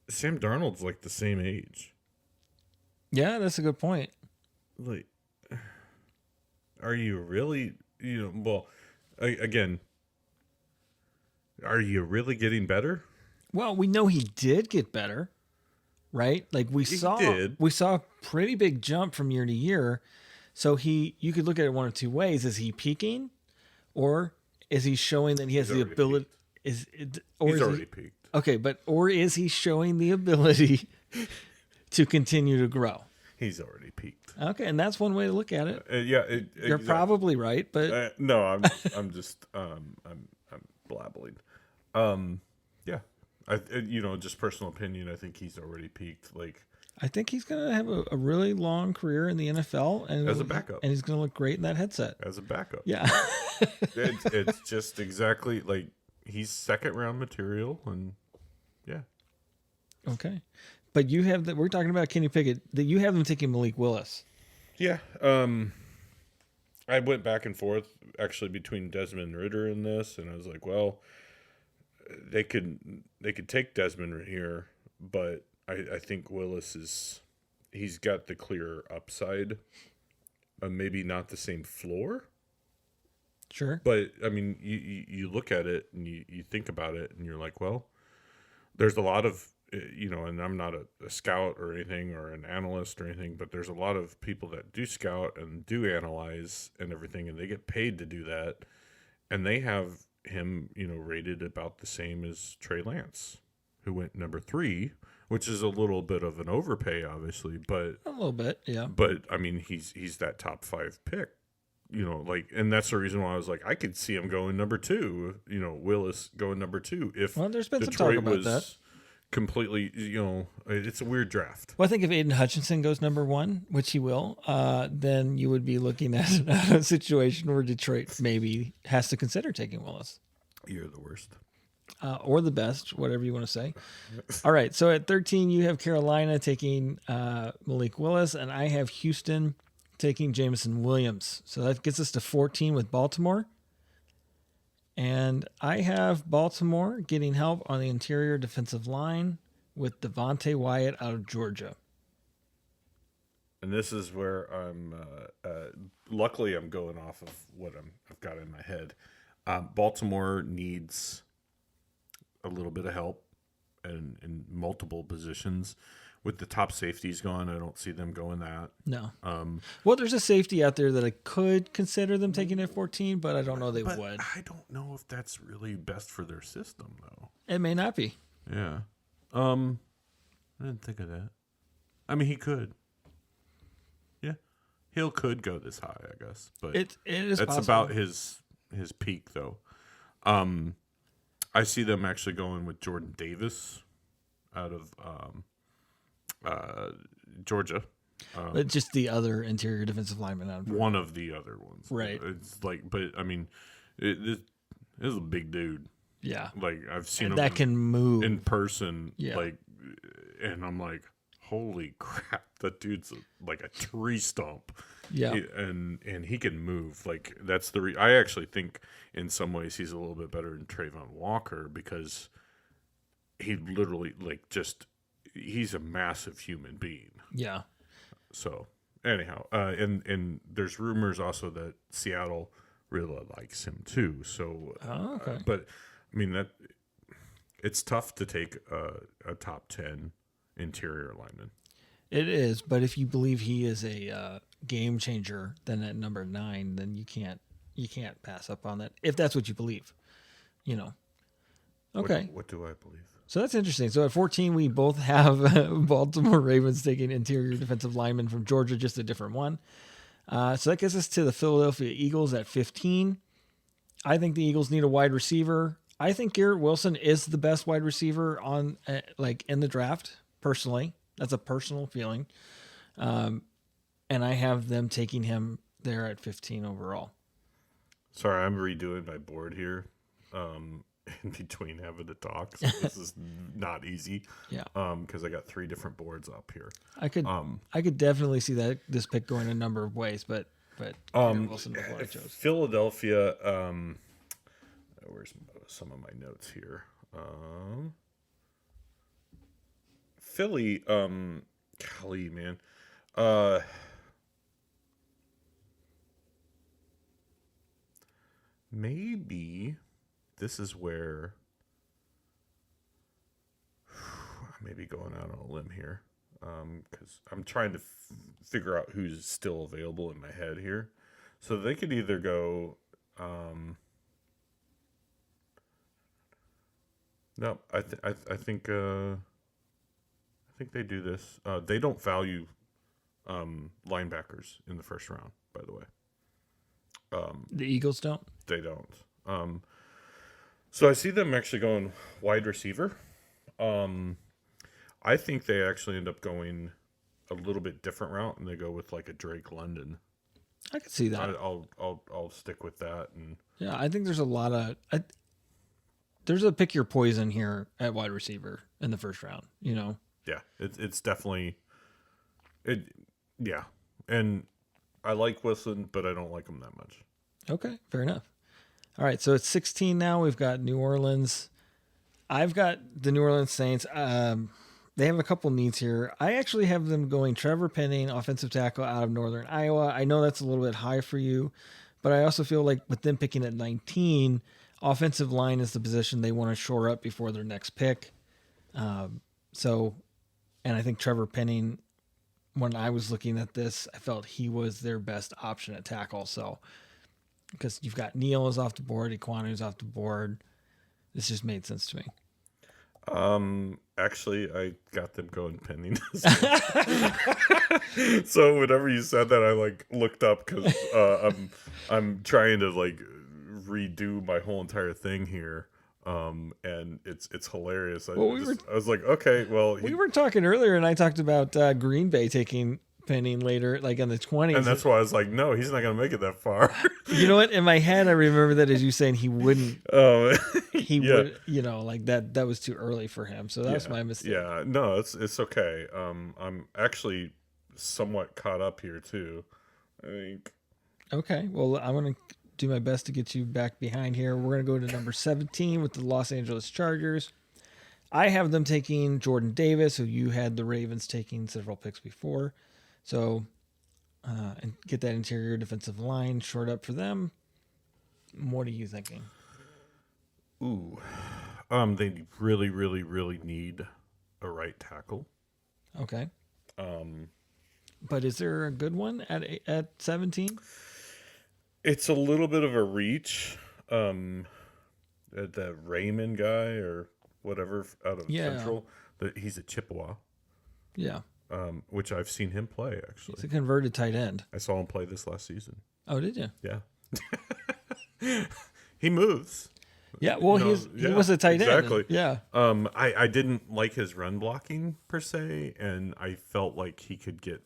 [SPEAKER 3] Sam Darnold's like the same age.
[SPEAKER 2] Yeah, that's a good point.
[SPEAKER 3] Like, are you really, again, are you really getting better?
[SPEAKER 2] Well, we know he did get better, right? Like we saw a pretty big jump from year to year. So you could look at it one of two ways. Is he peaking, or is he showing that he has the ability?
[SPEAKER 3] He's already peaked.
[SPEAKER 2] Okay, or is he showing the ability to continue to grow?
[SPEAKER 3] He's already peaked.
[SPEAKER 2] Okay, and that's one way to look at it. You're
[SPEAKER 3] Exactly.
[SPEAKER 2] probably right, but
[SPEAKER 3] No, I'm just I'm blabbling. Yeah, just personal opinion. I think he's already peaked. Like,
[SPEAKER 2] I think he's going to have a really long career in the NFL and
[SPEAKER 3] as a backup,
[SPEAKER 2] and he's going to look great in that headset.
[SPEAKER 3] as a backup.
[SPEAKER 2] Yeah.
[SPEAKER 3] it's just exactly like he's second round material, and yeah.
[SPEAKER 2] Okay, but you have we're talking about Kenny Pickett. That you have them taking Malik Willis.
[SPEAKER 3] Yeah. I went back and forth actually between Desmond Ridder and this, and I was like, well, they could take Desmond here, but I think Willis he's got the clear upside. Maybe not the same floor.
[SPEAKER 2] Sure.
[SPEAKER 3] But I mean, you look at it and you think about it, and you're like, well, there's a lot of and I'm not a scout or anything or an analyst or anything, but there's a lot of people that do scout and do analyze and everything, and they get paid to do that, and they have him, rated about the same as Trey Lance, who went number 3, which is a little bit of an overpay, obviously, but
[SPEAKER 2] A little bit, yeah.
[SPEAKER 3] But I mean, he's that top 5 pick, and that's the reason why I was like, I could see him going number 2, Willis going number 2 if
[SPEAKER 2] Well, there's been some
[SPEAKER 3] Detroit
[SPEAKER 2] talk about
[SPEAKER 3] was
[SPEAKER 2] that.
[SPEAKER 3] completely, it's a weird draft.
[SPEAKER 2] Well, I think if Aiden Hutchinson goes number 1, which he will, then you would be looking at a situation where Detroit maybe has to consider taking Willis.
[SPEAKER 3] You're the worst.
[SPEAKER 2] Or the best, whatever you want to say. All right, so at 13, you have Carolina taking Malik Willis, and I have Houston taking Jameson Williams. So that gets us to 14 with Baltimore. And I have Baltimore getting help on the interior defensive line with Devontae Wyatt out of Georgia.
[SPEAKER 3] and this is where I'm. Luckily, I'm going off of what I've got in my head. Baltimore needs a little bit of help in multiple positions. With the top safeties gone, I don't see them going that.
[SPEAKER 2] No. Well, there's a safety out there that I could consider them taking at 14, but I don't know they
[SPEAKER 3] But
[SPEAKER 2] would.
[SPEAKER 3] I don't know if that's really best for their system, though.
[SPEAKER 2] It may not be.
[SPEAKER 3] Yeah. I didn't think of that. I mean, he could. Yeah. Hill could go this high, I guess. But
[SPEAKER 2] It is
[SPEAKER 3] that's
[SPEAKER 2] possible.
[SPEAKER 3] about his peak, though. I see them actually going with Jordan Davis out of Georgia.
[SPEAKER 2] But just the other interior defensive lineman out of
[SPEAKER 3] One of the other ones.
[SPEAKER 2] Right.
[SPEAKER 3] It's like, but I mean, this is a big dude.
[SPEAKER 2] Yeah.
[SPEAKER 3] Like, I've seen him
[SPEAKER 2] That can move.
[SPEAKER 3] in person.
[SPEAKER 2] Yeah.
[SPEAKER 3] Like, and I'm like, holy crap, that dude's like a tree stump.
[SPEAKER 2] Yeah.
[SPEAKER 3] And he can move. Like, that's I actually think in some ways he's a little bit better than Trayvon Walker because he literally, like, he's a massive human being.
[SPEAKER 2] Yeah.
[SPEAKER 3] So anyhow, and there's rumors also that Seattle really likes him too. So,
[SPEAKER 2] Okay.
[SPEAKER 3] But I mean that it's tough to take a top 10 interior lineman.
[SPEAKER 2] It is, but if you believe he is a game changer, then at number 9, then you can't pass up on that. If that's what you believe, you know. Okay.
[SPEAKER 3] What do I believe?
[SPEAKER 2] So that's interesting. So at 14, we both have Baltimore Ravens taking interior defensive lineman from Georgia, just a different one. So that gets us to the Philadelphia Eagles at 15. I think the Eagles need a wide receiver. I think Garrett Wilson is the best wide receiver on in the draft, personally. That's a personal feeling. And I have them taking him there at 15 overall.
[SPEAKER 3] Sorry, I'm redoing my board here. In between having to talk, so this is not easy.
[SPEAKER 2] Yeah.
[SPEAKER 3] Because I got 3 different boards up here.
[SPEAKER 2] I could definitely see this pick going a number of ways, but Garrett Wilson before I chose.
[SPEAKER 3] Philadelphia. Where's some of my notes here? Philly. Golly, man. Maybe this is where I may be going out on a limb here, because I'm trying to figure out who's still available in my head here. So they could either go. No, I think they do this. They don't value linebackers in the first round, by the way.
[SPEAKER 2] The Eagles don't?
[SPEAKER 3] They don't. So I see them actually going wide receiver. I think they actually end up going a little bit different route, and they go with like a Drake London.
[SPEAKER 2] I could see that.
[SPEAKER 3] I'll stick with that. And
[SPEAKER 2] Yeah, I think there's a lot of there's a pick your poison here at wide receiver in the first round, you know.
[SPEAKER 3] yeah, it's definitely it. Yeah, and I like Wilson, but I don't like him that much.
[SPEAKER 2] Okay, fair enough. All right, so it's 16 now. We've got New Orleans. I've got the New Orleans Saints. They have a couple needs here. I actually have them going Trevor Penning, offensive tackle out of Northern Iowa. I know that's a little bit high for you, but I also feel like with them picking at 19, offensive line is the position they want to shore up before their next pick. And I think Trevor Penning, when I was looking at this, I felt he was their best option at tackle. So, because you've got Neal is off the board, Equanu's off the board. This just made sense to me.
[SPEAKER 3] Actually, I got them going Penning. So whenever you said that, I like looked up because I'm trying to like redo my whole entire thing here. And it's hilarious. I was like, okay, well,
[SPEAKER 2] We were talking earlier, and I talked about Green Bay taking Penning later, like in the 20s.
[SPEAKER 3] and that's why I was like, no, he's not gonna make it that far.
[SPEAKER 2] You know what? In my head, I remember that as you saying he wouldn't. He
[SPEAKER 3] yeah.
[SPEAKER 2] would, you know, like that was too early for him. So that's my mistake.
[SPEAKER 3] Yeah, no, it's okay. I'm actually somewhat caught up here too. I think.
[SPEAKER 2] Okay. Well, I'm going to do my best to get you back behind here. We're going to go to number 17 with the Los Angeles Chargers. I have them taking Jordan Davis, who you had the Ravens taking several picks before. So and get that interior defensive line shored up for them. What are you thinking?
[SPEAKER 3] Ooh, they really, really, really need a right tackle.
[SPEAKER 2] Okay. But is there a good one at 17?
[SPEAKER 3] It's a little bit of a reach. That Raymond guy or whatever out of Central, he's a Chippewa.
[SPEAKER 2] Yeah.
[SPEAKER 3] Which I've seen him play actually.
[SPEAKER 2] He's a converted tight end.
[SPEAKER 3] I saw him play this last season.
[SPEAKER 2] Oh, did you?
[SPEAKER 3] Yeah. He moves.
[SPEAKER 2] Yeah. Well,
[SPEAKER 3] You know,
[SPEAKER 2] he was a tight end.
[SPEAKER 3] exactly.
[SPEAKER 2] Yeah.
[SPEAKER 3] I didn't like his run blocking per se, and I felt like he could get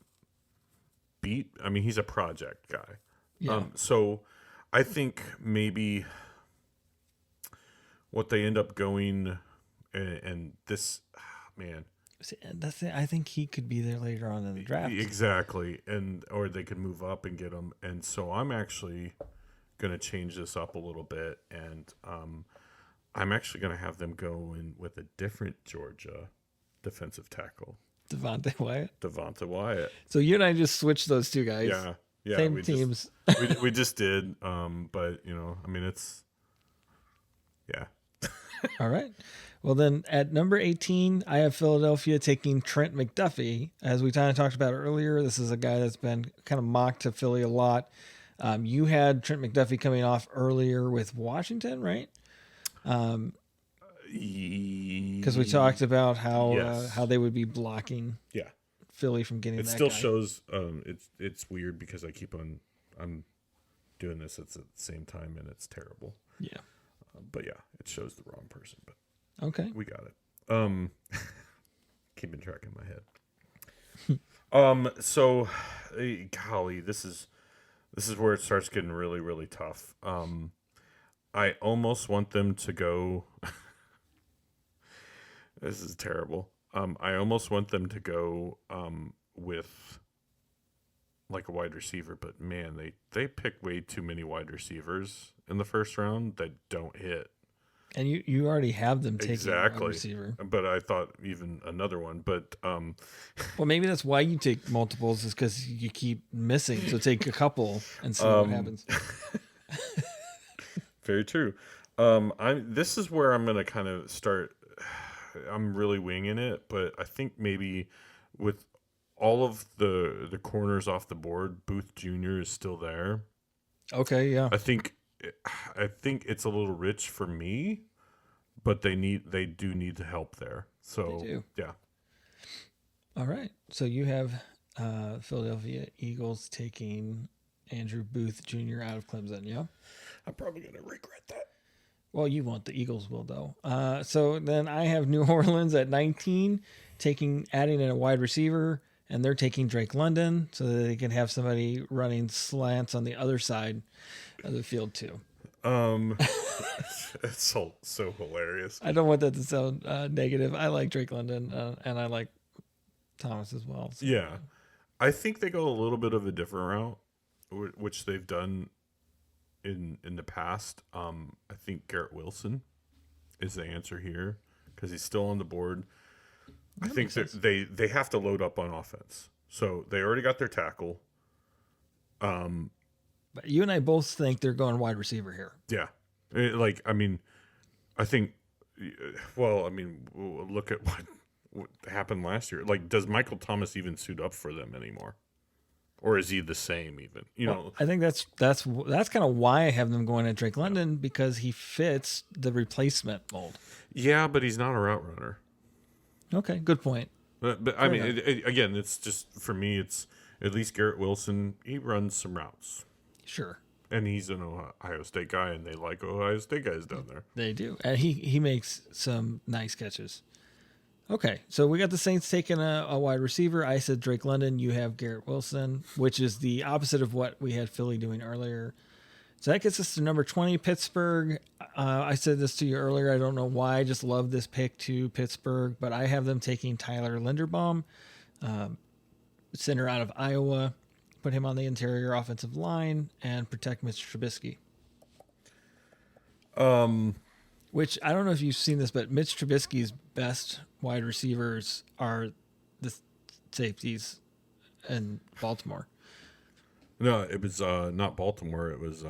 [SPEAKER 3] beat. I mean, he's a project guy.
[SPEAKER 2] Yeah.
[SPEAKER 3] So I think maybe what they end up going and this man.
[SPEAKER 2] See, that's it. I think he could be there later on in the draft.
[SPEAKER 3] Exactly. And or they could move up and get him. And so I'm actually going to change this up a little bit, and I'm actually going to have them go in with a different Georgia defensive tackle. Devonta Wyatt.
[SPEAKER 2] So you and I just switched those two guys.
[SPEAKER 3] Yeah.
[SPEAKER 2] Same teams.
[SPEAKER 3] We just did. But you know, I mean, it's yeah.
[SPEAKER 2] All right. Well, then at number 18, I have Philadelphia taking Trent McDuffie. As we kind of talked about earlier, this is a guy that's been kind of mocked to Philly a lot. You had Trent McDuffie coming off earlier with Washington, right? Because we talked about how they would be blocking Philly from getting
[SPEAKER 3] it
[SPEAKER 2] that
[SPEAKER 3] still
[SPEAKER 2] guy.
[SPEAKER 3] shows it's weird because I'm doing this at the same time and it's terrible.
[SPEAKER 2] Yeah.
[SPEAKER 3] But yeah, it shows the wrong person, but
[SPEAKER 2] Okay.
[SPEAKER 3] we got it. Keeping track in my head. So golly, this is where it starts getting really, really tough. I almost want them to go this is terrible. I almost want them to go with like a wide receiver, but man, they pick way too many wide receivers in the first round that don't hit.
[SPEAKER 2] And you already have them taking a wide
[SPEAKER 3] Exactly.
[SPEAKER 2] receiver.
[SPEAKER 3] But I thought even another one. But
[SPEAKER 2] Well, maybe that's why you take multiples, is because you keep missing. So take a couple and see what happens.
[SPEAKER 3] very true. This is where I'm gonna kind of start. I'm really winging it, but I think maybe with all of the corners off the board, Booth Jr. is still there.
[SPEAKER 2] Okay, yeah.
[SPEAKER 3] I think it's a little rich for me, but they do need the help there. So
[SPEAKER 2] They do.
[SPEAKER 3] yeah.
[SPEAKER 2] All right. So you have Philadelphia Eagles taking Andrew Booth Jr. out of Clemson, yeah?
[SPEAKER 3] I'm probably gonna regret that.
[SPEAKER 2] Well, you won't. The Eagles will, though. So then I have New Orleans at 19, adding in a wide receiver, and they're taking Drake London so that they can have somebody running slants on the other side of the field too.
[SPEAKER 3] It's so hilarious.
[SPEAKER 2] I don't want that to sound negative. I like Drake London, and I like Thomas as well. So.
[SPEAKER 3] Yeah, I think they go a little bit of a different route, which they've done in the past. I think Garrett Wilson is the answer here because he's still on the board. I think that they have to load up on offense, so they already got their tackle.
[SPEAKER 2] But you and I both think they're going wide receiver here.
[SPEAKER 3] Yeah, I think. Well, I mean, look at what happened last year. Like, does Michael Thomas even suit up for them anymore? Or is he the same even? You know,
[SPEAKER 2] I think that's kind of why I have them going at Drake London, because he fits the replacement mold.
[SPEAKER 3] yeah, but he's not a route runner.
[SPEAKER 2] Okay, good point.
[SPEAKER 3] But I mean, again, it's just for me. It's at least Garrett Wilson. He runs some routes,
[SPEAKER 2] Sure,
[SPEAKER 3] and he's an Ohio State guy, and they like Ohio State guys down there.
[SPEAKER 2] they do, and he makes some nice catches. Okay, so we got the Saints taking a wide receiver. I said Drake London. You have Garrett Wilson, which is the opposite of what we had Philly doing earlier. So that gets us to number 20, Pittsburgh. I said this to you earlier. I don't know why. I just love this pick to Pittsburgh, but I have them taking Tyler Linderbaum, center out of Iowa. Put him on the interior offensive line and protect Mitch Trubisky. Which I don't know if you've seen this, but Mitch Trubisky's best wide receivers are the safeties in Baltimore.
[SPEAKER 3] No, it was not Baltimore. It was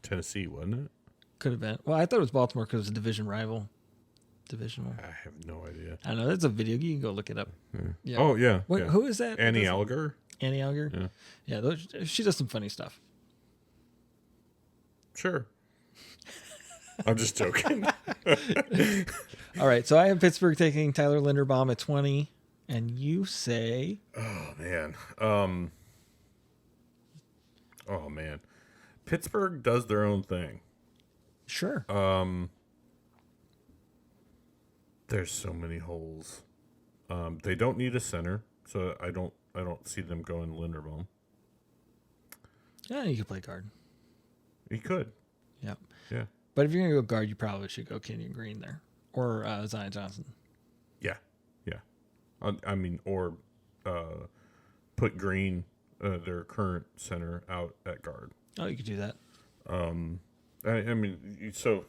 [SPEAKER 3] Tennessee, wasn't it?
[SPEAKER 2] Could have been. Well, I thought it was Baltimore because it was a division rival. Divisional.
[SPEAKER 3] I have no idea.
[SPEAKER 2] I don't know. It's a video. You can go look it up. Yeah.
[SPEAKER 3] Oh yeah.
[SPEAKER 2] Wait,
[SPEAKER 3] yeah.
[SPEAKER 2] who is that?
[SPEAKER 3] Annie
[SPEAKER 2] That's-
[SPEAKER 3] Alger.
[SPEAKER 2] Annie Alger.
[SPEAKER 3] Yeah.
[SPEAKER 2] Yeah. She does some funny stuff.
[SPEAKER 3] Sure. I'm just joking.
[SPEAKER 2] All right. So I have Pittsburgh taking Tyler Linderbaum at 20, and you say
[SPEAKER 3] Oh man. Oh man. Pittsburgh does their own thing.
[SPEAKER 2] sure.
[SPEAKER 3] There's so many holes. They don't need a center, so I don't see them going Linderbaum.
[SPEAKER 2] Yeah, you could play guard.
[SPEAKER 3] He could.
[SPEAKER 2] Yeah.
[SPEAKER 3] Yeah.
[SPEAKER 2] But if you're gonna go guard, you probably should go Kenyon Green there or Zion Johnson.
[SPEAKER 3] Yeah. Yeah. I mean, or put Green, their current center, out at guard.
[SPEAKER 2] Oh, you could do that.
[SPEAKER 3] I mean, so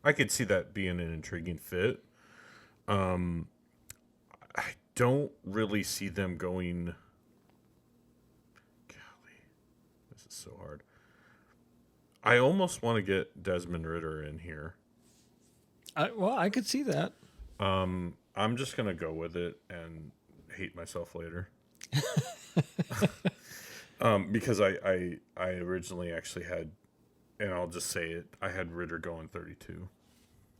[SPEAKER 3] I could see that being an intriguing fit. I don't really see them going. Golly, this is so hard. I almost want to get Desmond Ridder in here.
[SPEAKER 2] I could see that.
[SPEAKER 3] I'm just gonna go with it and hate myself later. Because I originally actually had, and I'll just say it, I had Ridder going 32.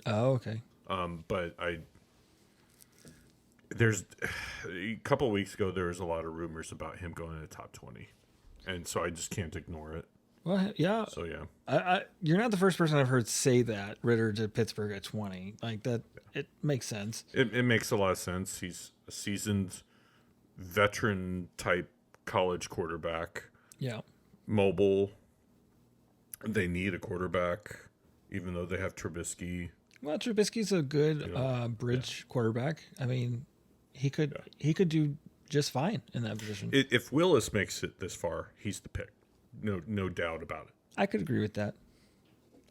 [SPEAKER 2] Oh, okay.
[SPEAKER 3] But there's a couple of weeks ago there was a lot of rumors about him going in the top 20, and so I just can't ignore it.
[SPEAKER 2] Well, yeah.
[SPEAKER 3] So yeah,
[SPEAKER 2] You're not the first person I've heard say that Ritter to Pittsburgh at 20. Like that, it makes sense.
[SPEAKER 3] it makes a lot of sense. He's a seasoned veteran type college quarterback,
[SPEAKER 2] Yeah.
[SPEAKER 3] mobile. They need a quarterback, even though they have Trubisky.
[SPEAKER 2] Well, Trubisky's a good bridge quarterback. I mean, he could do just fine in that position.
[SPEAKER 3] If Willis makes it this far, he's the pick. No doubt about it.
[SPEAKER 2] I could agree with that.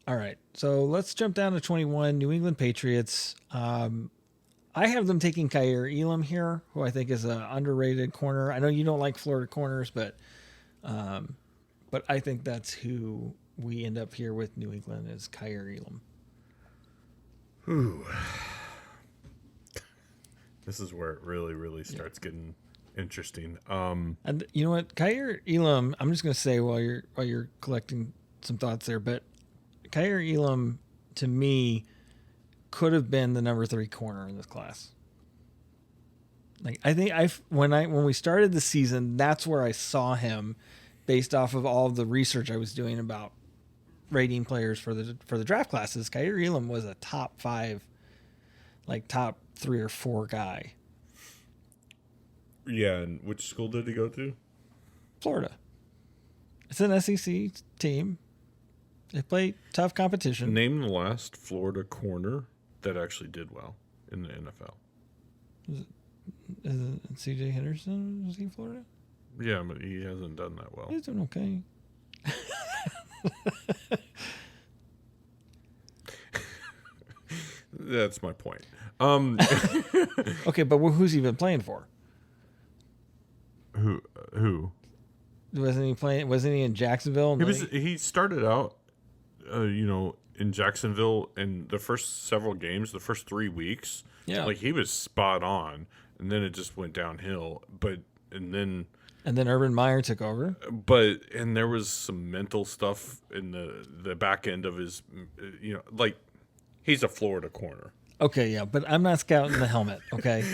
[SPEAKER 2] All right, so let's jump down to 21. New England Patriots. I have them taking Kaiir Elam here, who I think is an underrated corner. I know you don't like Florida corners, but I think that's who we end up here with New England is Kaiir Elam.
[SPEAKER 3] Ooh. This is where it really starts getting interesting.
[SPEAKER 2] And you know what, Kaiir Elam, I'm just going to say while you're collecting some thoughts there, but Kaiir Elam to me could have been the number 3 corner in this class. Like I think when we started the season, that's where I saw him based off of all of the research I was doing about rating players for the draft classes. Kaiir Elam was a top 5, like top 3 or 4 guy.
[SPEAKER 3] Yeah, and which school did he go to?
[SPEAKER 2] Florida. It's an SEC team. They play tough competition.
[SPEAKER 3] Name the last Florida corner that actually did well in the NFL.
[SPEAKER 2] Is it C.J. Henderson? Is he Florida?
[SPEAKER 3] Yeah, but he hasn't done that well.
[SPEAKER 2] He's doing okay.
[SPEAKER 3] That's my point.
[SPEAKER 2] Okay, but who's he been playing for?
[SPEAKER 3] Who?
[SPEAKER 2] Wasn't he playing? Wasn't he in Jacksonville?
[SPEAKER 3] He started out, in Jacksonville in the first several games, the first 3 weeks.
[SPEAKER 2] Yeah.
[SPEAKER 3] Like he was spot on, and then it just went downhill. And then
[SPEAKER 2] Urban Meyer took over.
[SPEAKER 3] and there was some mental stuff in the back end of his, like he's a Florida corner.
[SPEAKER 2] Okay, yeah, but I'm not scouting the helmet. Okay.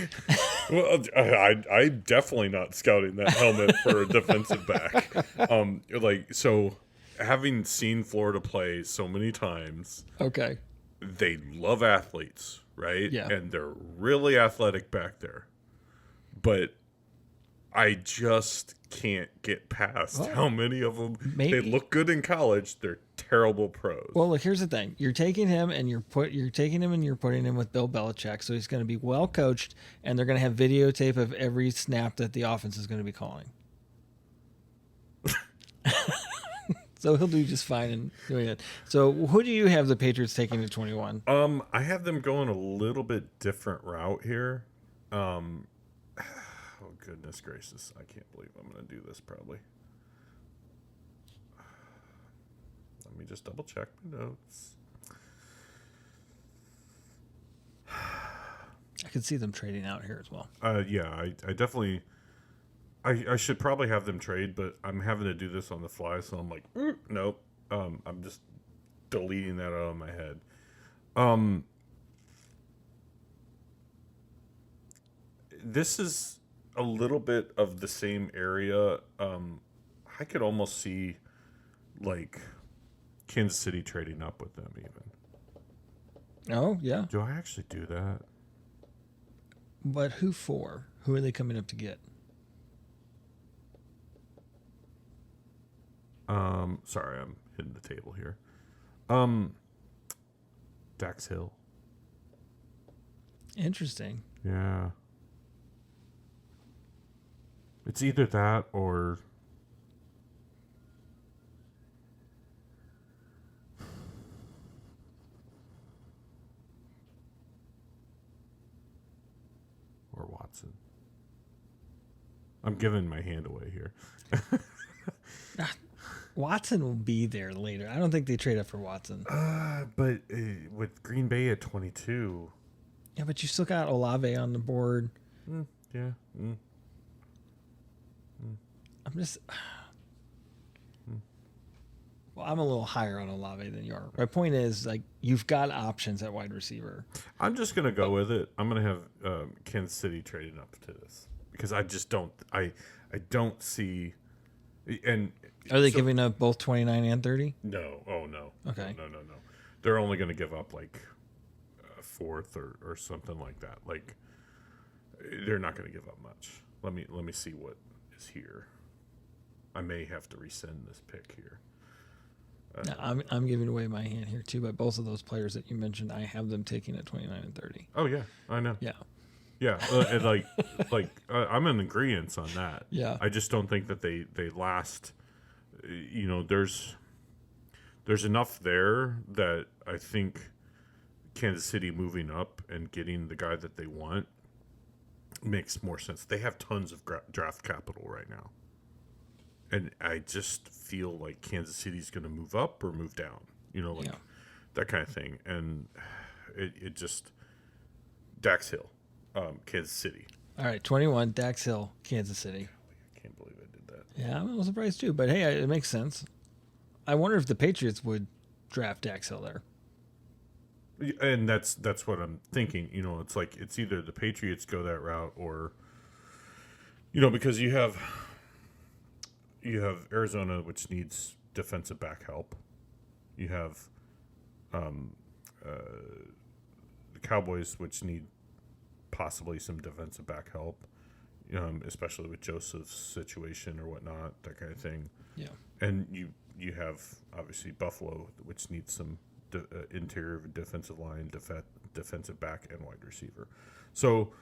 [SPEAKER 3] Well, I'm definitely not scouting that helmet for a defensive back. So having seen Florida play so many times,
[SPEAKER 2] Okay.
[SPEAKER 3] they love athletes, right?
[SPEAKER 2] Yeah.
[SPEAKER 3] And they're really athletic back there. But I just can't get past how many of them,
[SPEAKER 2] maybe.
[SPEAKER 3] they look good in college. They're terrible pros.
[SPEAKER 2] Well, look, here's the thing. You're taking him and you're putting him with Bill Belichick, so he's going to be well coached, and they're going to have videotape of every snap that the offense is going to be calling. So he'll do just fine in doing it. So who do you have the Patriots taking to 21?
[SPEAKER 3] I have them going a little bit different route here. Oh goodness gracious. I can't believe I'm going to do this probably. Let me just double check my notes.
[SPEAKER 2] I could see them trading out here as well.
[SPEAKER 3] Yeah, I definitely... I should probably have them trade, but I'm having to do this on the fly, so I'm like, nope. I'm just deleting that out of my head. This is a little bit of the same area. I could almost see like Kansas City trading up with them even.
[SPEAKER 2] Oh, yeah.
[SPEAKER 3] Do I actually do that?
[SPEAKER 2] But who for? Who are they coming up to get?
[SPEAKER 3] Sorry, I'm hitting the table here. Dax Hill.
[SPEAKER 2] Interesting.
[SPEAKER 3] Yeah. It's either that or Watson. I'm giving my hand away here.
[SPEAKER 2] Watson will be there later. I don't think they trade up for Watson.
[SPEAKER 3] But with Green Bay at 22.
[SPEAKER 2] Yeah, but you still got Olave on the board.
[SPEAKER 3] Yeah.
[SPEAKER 2] I'm just... Well, I'm a little higher on Olave than you are. My point is, like, you've got options at wide receiver.
[SPEAKER 3] I'm just going to go with it. I'm going to have Kansas City trading up to this. Because I just don't... I don't see... And
[SPEAKER 2] Are they giving up both 29 and 30?
[SPEAKER 3] No. Oh, no.
[SPEAKER 2] Okay.
[SPEAKER 3] No. They're only going to give up like a fourth or something like that. Like, they're not going to give up much. Let me see what is here. I may have to resend this pick here.
[SPEAKER 2] No, I'm giving away my hand here too. But both of those players that you mentioned, I have them taking at 29 and 30.
[SPEAKER 3] Oh yeah, I know.
[SPEAKER 2] Yeah.
[SPEAKER 3] Yeah, and I'm in agreement on that.
[SPEAKER 2] Yeah.
[SPEAKER 3] I just don't think that they last. You know, there's enough there that I think Kansas City moving up and getting the guy that they want makes more sense. They have tons of draft capital right now, and I just feel like Kansas City's going to move up or move down. You know, like that kind of thing, and it just Dax Hill. Kansas City.
[SPEAKER 2] All right, 21, Dax Hill, Kansas City.
[SPEAKER 3] I can't believe I did that.
[SPEAKER 2] Yeah, I'm a little surprised too, but hey, it makes sense. I wonder if the Patriots would draft Dax Hill there.
[SPEAKER 3] And that's what I'm thinking. You know, it's like it's either the Patriots go that route or, you know, because you have Arizona, which needs defensive back help. You have the Cowboys, which need possibly some defensive back help, especially with Joseph's situation or whatnot, that kind of thing.
[SPEAKER 2] Yeah.
[SPEAKER 3] And you have obviously Buffalo, which needs some interior defensive line, defensive back, and wide receiver. So,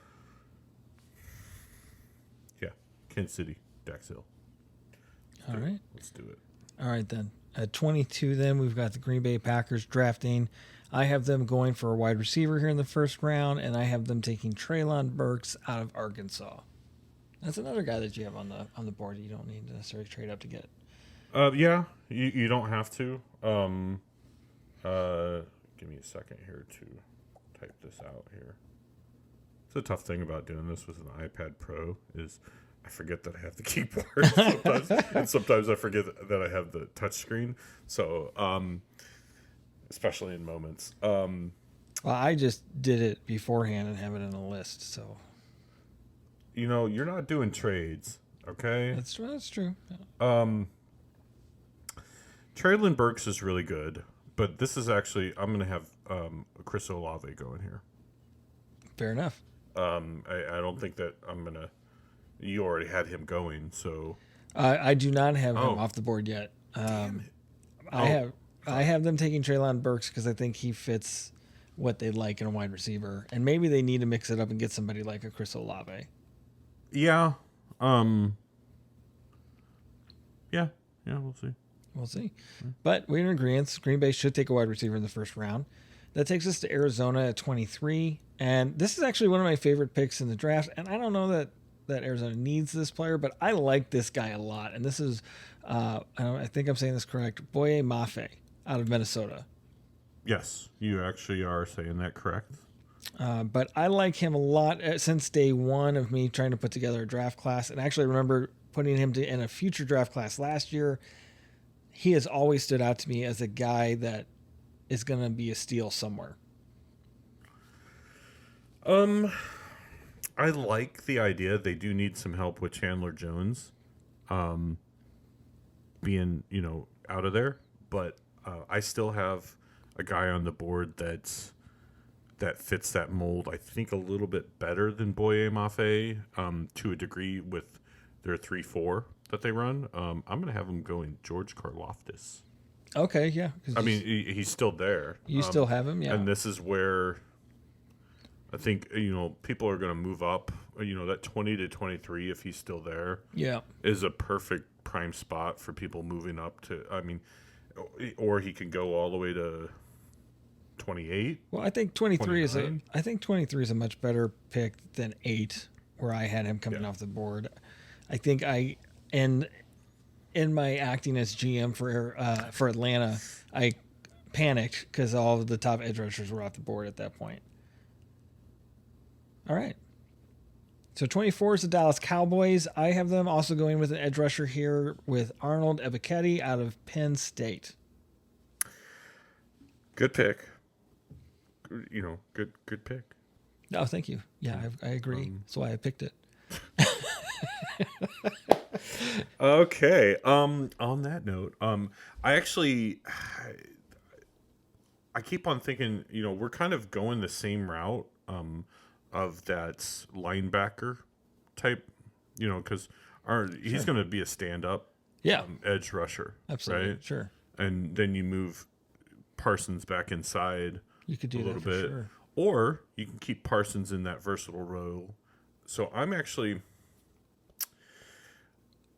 [SPEAKER 3] yeah, Kansas City, Dax Hill.
[SPEAKER 2] All right.
[SPEAKER 3] Let's do it.
[SPEAKER 2] All right, then. At 22, then, we've got the Green Bay Packers drafting. I have them going for a wide receiver here in the first round, and I have them taking Treylon Burks out of Arkansas. That's another guy that you have on the board you don't need to necessarily trade up to get.
[SPEAKER 3] Yeah, you don't have to. Give me a second here to type this out here. It's a tough thing about doing this with an iPad Pro is I forget that I have the keyboard sometimes, and sometimes I forget that I have the touch screen. So, especially in moments.
[SPEAKER 2] Well, I just did it beforehand and have it in a list, so.
[SPEAKER 3] You know, you're not doing trades, okay?
[SPEAKER 2] That's true.
[SPEAKER 3] Treylon Burks is really good, but this is actually, I'm going to have Chris Olave going here.
[SPEAKER 2] Fair enough.
[SPEAKER 3] I don't think that I'm going to, you already had him going, so.
[SPEAKER 2] I do not have him off the board yet. I have them taking Treylon Burks because I think he fits what they like in a wide receiver, and maybe they need to mix it up and get somebody like a Chris Olave.
[SPEAKER 3] Yeah. Yeah, we'll see.
[SPEAKER 2] We'll see. But we're in agreement. Green Bay should take a wide receiver in the first round. That takes us to Arizona at 23. And this is actually one of my favorite picks in the draft. And I don't know that that Arizona needs this player, but I like this guy a lot. And this is, I think I'm saying this correct, Boye Mafe out of Minnesota.
[SPEAKER 3] Yes, you actually are saying that correct.
[SPEAKER 2] But I like him a lot since day one of me trying to put together a draft class. And actually remember putting him in a future draft class last year. He has always stood out to me as a guy that is going to be a steal somewhere.
[SPEAKER 3] I like the idea. They do need some help with Chandler Jones, being out of there. But I still have a guy on the board that fits that mold. I think a little bit better than Boye Mafe, to a degree with their 3-4 that they run. I'm gonna have him going George Karlaftis.
[SPEAKER 2] Okay, yeah.
[SPEAKER 3] I mean, he's still there.
[SPEAKER 2] You still have him, yeah.
[SPEAKER 3] And this is where I think people are going to move up. That 20 to 23, if he's still there,
[SPEAKER 2] Yeah.
[SPEAKER 3] is a perfect prime spot for people moving up to. I mean, or he can go all the way to 28.
[SPEAKER 2] Well, I think 23
[SPEAKER 3] 29.
[SPEAKER 2] I think 23 is a much better pick than 8, where I had him coming off the board. I think in my acting as GM for Atlanta, I panicked because all of the top edge rushers were off the board at that point. All right. So 24 is the Dallas Cowboys. I have them also going with an edge rusher here with Arnold Ebiketie out of Penn State.
[SPEAKER 3] Good pick. Good pick.
[SPEAKER 2] Oh, thank you. Yeah, I agree. That's why I picked it.
[SPEAKER 3] Okay. On that note, I keep on thinking, we're kind of going the same route, of that linebacker type, because he's going to be a stand-up, edge rusher,
[SPEAKER 2] Absolutely.
[SPEAKER 3] right?
[SPEAKER 2] Sure.
[SPEAKER 3] And then you move Parsons back inside
[SPEAKER 2] You could do
[SPEAKER 3] a
[SPEAKER 2] that
[SPEAKER 3] little
[SPEAKER 2] for
[SPEAKER 3] bit,
[SPEAKER 2] sure.
[SPEAKER 3] or you can keep Parsons in that versatile role. So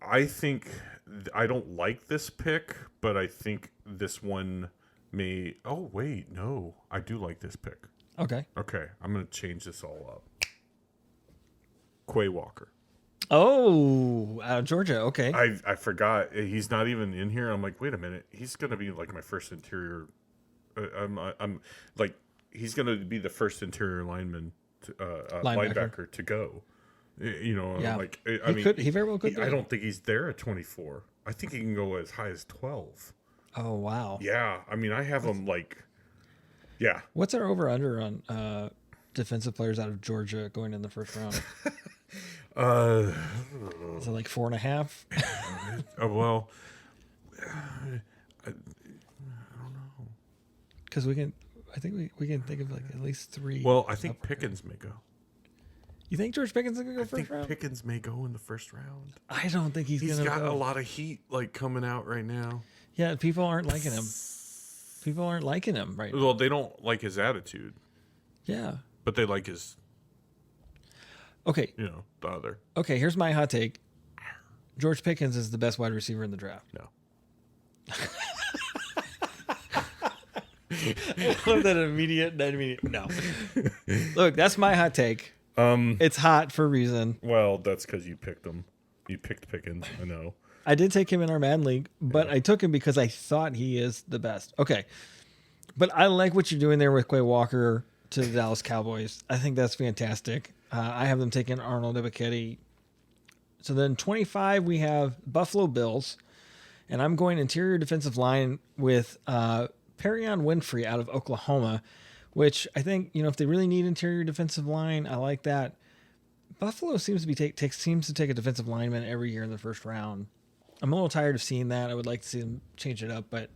[SPEAKER 3] I think I don't like this pick, but I think this one may. Oh wait, no, I do like this pick.
[SPEAKER 2] Okay.
[SPEAKER 3] Okay, I'm gonna change this all up. Quay Walker.
[SPEAKER 2] Oh, out of Georgia. Okay.
[SPEAKER 3] I forgot he's not even in here. I'm like, wait a minute, he's gonna be like my first interior. I'm like, he's gonna be the first interior lineman, linebacker to go.
[SPEAKER 2] Yeah.
[SPEAKER 3] I'm like,
[SPEAKER 2] He very well could be.
[SPEAKER 3] I don't think he's there at 24. I think he can go as high as 12.
[SPEAKER 2] Oh, wow.
[SPEAKER 3] Yeah, I mean, I have him like, yeah.
[SPEAKER 2] What's our over under on defensive players out of Georgia going in the first round? Is it like 4.5?
[SPEAKER 3] Well,
[SPEAKER 2] Because I think we can think of like at least 3.
[SPEAKER 3] well, I think Pickens may go.
[SPEAKER 2] You think George Pickens is going to go
[SPEAKER 3] I
[SPEAKER 2] first
[SPEAKER 3] think
[SPEAKER 2] round?
[SPEAKER 3] Pickens may go in the first round.
[SPEAKER 2] I don't think he's
[SPEAKER 3] He's
[SPEAKER 2] going to
[SPEAKER 3] got
[SPEAKER 2] go.
[SPEAKER 3] a lot of heat like coming out right now.
[SPEAKER 2] Yeah, people aren't liking him. People aren't liking him right now.
[SPEAKER 3] Well, they don't like his attitude,
[SPEAKER 2] Yeah.
[SPEAKER 3] but they like his,
[SPEAKER 2] Okay.
[SPEAKER 3] the other.
[SPEAKER 2] Okay, here's my hot take. George Pickens is the best wide receiver in the draft.
[SPEAKER 3] No.
[SPEAKER 2] I love that immediate. No. Look, that's my hot take. It's hot for a reason.
[SPEAKER 3] Well, that's because you picked him. You picked Pickens. I know.
[SPEAKER 2] I did take him in our Madden League, but I took him because I thought he is the best. Okay. But I like what you're doing there with Quay Walker to the Dallas Cowboys. I think that's fantastic. I have them taking Arnold Ebiketie. So then 25, we have Buffalo Bills. And I'm going interior defensive line with Perion Winfrey out of Oklahoma, which I think, if they really need interior defensive line, I like that. Buffalo seems to be seems to take a defensive lineman every year in the first round. I'm a little tired of seeing that. I would like to see them change it up, but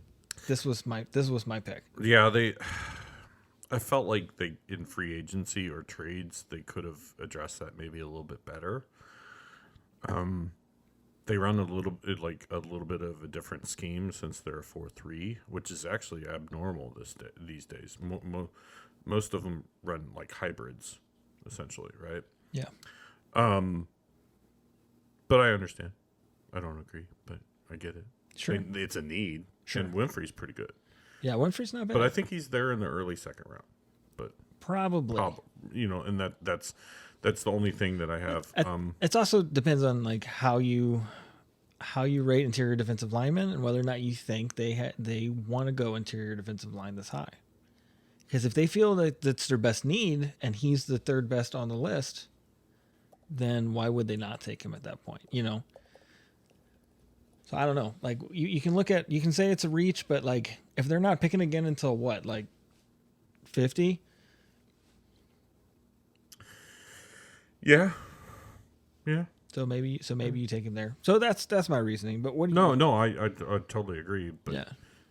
[SPEAKER 2] this was my pick.
[SPEAKER 3] Yeah, I felt like they in free agency or trades they could have addressed that maybe a little bit better. They run a little bit of a different scheme since they're a 4-3, which is actually abnormal these days. Most of them run like hybrids, essentially, right?
[SPEAKER 2] Yeah.
[SPEAKER 3] But I understand. I don't agree, but I get it.
[SPEAKER 2] Sure.
[SPEAKER 3] It's a need.
[SPEAKER 2] Sure.
[SPEAKER 3] And Winfrey's pretty good.
[SPEAKER 2] Yeah, Winfrey's not bad.
[SPEAKER 3] But I think he's there in the early second round. But
[SPEAKER 2] Probably.
[SPEAKER 3] and That's the only thing that I have.
[SPEAKER 2] It also depends on like how you rate interior defensive linemen and whether or not you think they want to go interior defensive line this high. Because if they feel that that's their best need and he's the third best on the list, then why would they not take him at that point? You know. So I don't know. Like you can say it's a reach, but like if they're not picking again until what, like 50?
[SPEAKER 3] Yeah.
[SPEAKER 2] So maybe you take him there. So that's my reasoning. But what do you?
[SPEAKER 3] No, I totally agree. But
[SPEAKER 2] Yeah.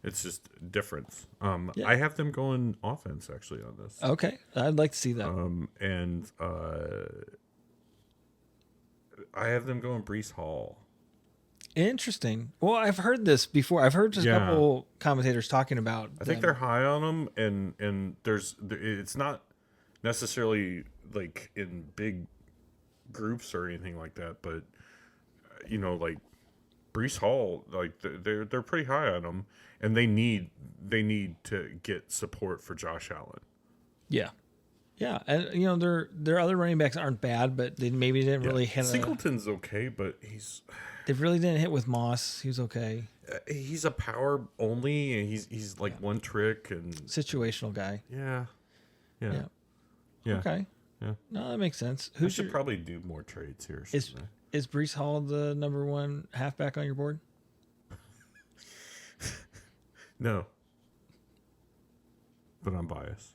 [SPEAKER 3] it's just difference.
[SPEAKER 2] Yeah.
[SPEAKER 3] I have them going offense actually on this.
[SPEAKER 2] Okay, I'd like to see that.
[SPEAKER 3] And I have them going Brees Hall.
[SPEAKER 2] Interesting. Well, I've heard this before. I've heard just a
[SPEAKER 3] Yeah.
[SPEAKER 2] couple commentators talking about.
[SPEAKER 3] I think they're high on them, and it's not necessarily like in big groups or anything like that, but you know, like Brees Hall, like they're pretty high on him, and they need to get support for Josh Allen.
[SPEAKER 2] Yeah, and you know their other running backs aren't bad, but they maybe didn't really hit.
[SPEAKER 3] Singleton's okay, but
[SPEAKER 2] They really didn't hit with Moss. He was okay.
[SPEAKER 3] He's a power only, and he's like one trick and
[SPEAKER 2] Situational guy.
[SPEAKER 3] yeah.
[SPEAKER 2] Okay.
[SPEAKER 3] Yeah.
[SPEAKER 2] No, that makes sense.
[SPEAKER 3] We should probably do more trades here.
[SPEAKER 2] Is Brees Hall the number one halfback on your board?
[SPEAKER 3] No, but I'm biased.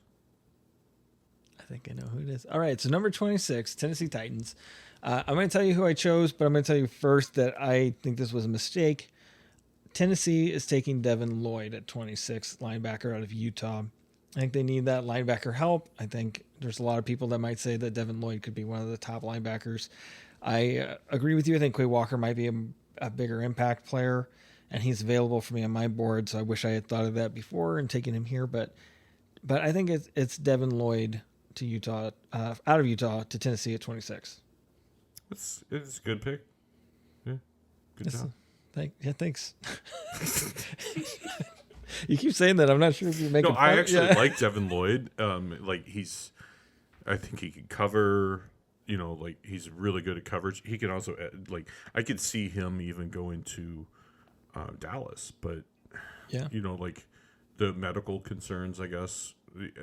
[SPEAKER 2] I think I know who it is. All right, so number 26, Tennessee Titans. I'm going to tell you who I chose, but I'm going to tell you first that I think this was a mistake. Tennessee is taking Devin Lloyd at 26, linebacker out of Utah. I think they need that linebacker help. I think there's a lot of people that might say that Devin Lloyd could be one of the top linebackers. I agree with you. I think Quay Walker might be a bigger impact player, and he's available for me on my board, so I wish I had thought of that before and taken him here. But I think it's Devin Lloyd to Utah, out of Utah to Tennessee at 26.
[SPEAKER 3] It's a good pick. Yeah, good job.
[SPEAKER 2] Thanks. You keep saying that. I'm not sure if you're making
[SPEAKER 3] No,
[SPEAKER 2] fun.
[SPEAKER 3] I actually
[SPEAKER 2] Yeah.
[SPEAKER 3] like Devin Lloyd. I think he can cover. You know, like he's really good at coverage. He can also I could see him even going to Dallas, but
[SPEAKER 2] Yeah.
[SPEAKER 3] you know, like the medical concerns. I guess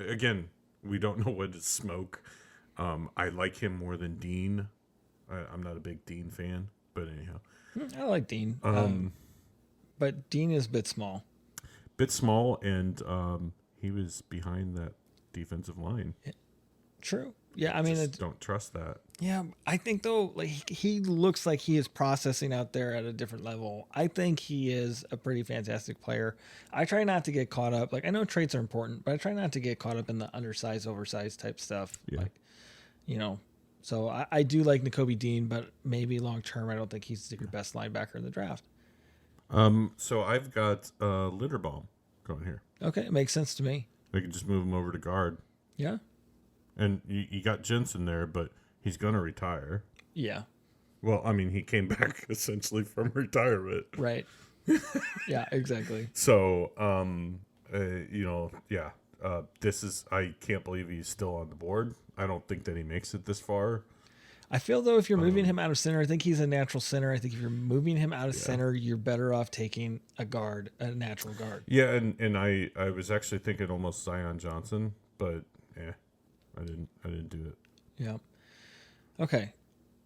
[SPEAKER 3] again, we don't know what is smoke. I like him more than Dean. I'm not a big Dean fan, but anyhow,
[SPEAKER 2] I like Dean. But Dean is a bit small.
[SPEAKER 3] bit small, and he was behind that defensive line.
[SPEAKER 2] True. Yeah, I mean,
[SPEAKER 3] Just don't trust that.
[SPEAKER 2] yeah, I think though, like he looks like he is processing out there at a different level. I think he is a pretty fantastic player. I try not to get caught up. Like I know traits are important, but I try not to get caught up in the undersized, oversized type stuff.
[SPEAKER 3] Yeah.
[SPEAKER 2] Like, you know, so I do like Nakobe Dean, but maybe long term, I don't think he's your best linebacker in the draft.
[SPEAKER 3] So I've got Linderbaum going here.
[SPEAKER 2] Okay, it makes sense to me.
[SPEAKER 3] They can just move him over to guard.
[SPEAKER 2] Yeah.
[SPEAKER 3] And you got Jensen there, but he's going to retire.
[SPEAKER 2] Yeah.
[SPEAKER 3] Well, I mean, he came back essentially from retirement.
[SPEAKER 2] Right. Yeah, exactly.
[SPEAKER 3] So, I can't believe he's still on the board. I don't think that he makes it this far.
[SPEAKER 2] I feel though if you're moving him out of center, I think he's a natural center. I think if you're moving him out of center, you're better off taking a guard, a natural guard.
[SPEAKER 3] Yeah, and I was actually thinking almost Zion Johnson, but I didn't do it.
[SPEAKER 2] Yeah. Okay.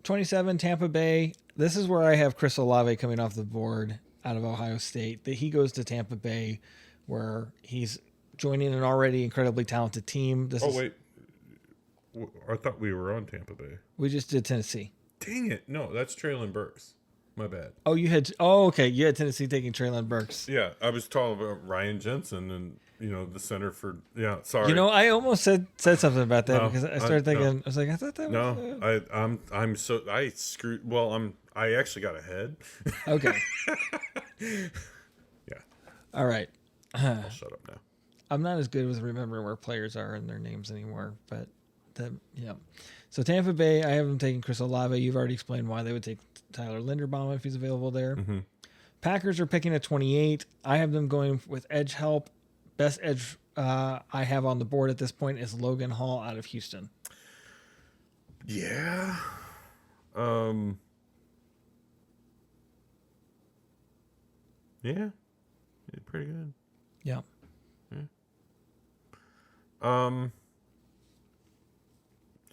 [SPEAKER 2] 27, Tampa Bay. This is where I have Chris Olave coming off the board out of Ohio State. That he goes to Tampa Bay, where he's joining an already incredibly talented team.
[SPEAKER 3] Wait. I thought we were on Tampa Bay.
[SPEAKER 2] We just did Tennessee.
[SPEAKER 3] Dang it. No, that's Traylon Burks. My bad.
[SPEAKER 2] Oh, you had. Oh, okay. You had Tennessee taking Traylon Burks.
[SPEAKER 3] Yeah, I was talking about Ryan Jensen and, the center for... Yeah, sorry.
[SPEAKER 2] You know, I almost said something about that
[SPEAKER 3] No,
[SPEAKER 2] because I started thinking...
[SPEAKER 3] no.
[SPEAKER 2] I was like, I thought that was...
[SPEAKER 3] I screwed... Well, I actually got ahead.
[SPEAKER 2] Okay.
[SPEAKER 3] Yeah,
[SPEAKER 2] All right.
[SPEAKER 3] I'll shut up now.
[SPEAKER 2] I'm not as good with remembering where players are and their names anymore, but yeah. So Tampa Bay, I have them taking Chris Olave. You've already explained why they would take Tyler Linderbaum if he's available there.
[SPEAKER 3] Mm-hmm.
[SPEAKER 2] Packers are picking at 28. I have them going with edge help. Best edge I have on the board at this point is Logan Hall out of Houston.
[SPEAKER 3] Yeah. Um. Yeah. Pretty good.
[SPEAKER 2] Yeah.
[SPEAKER 3] Um.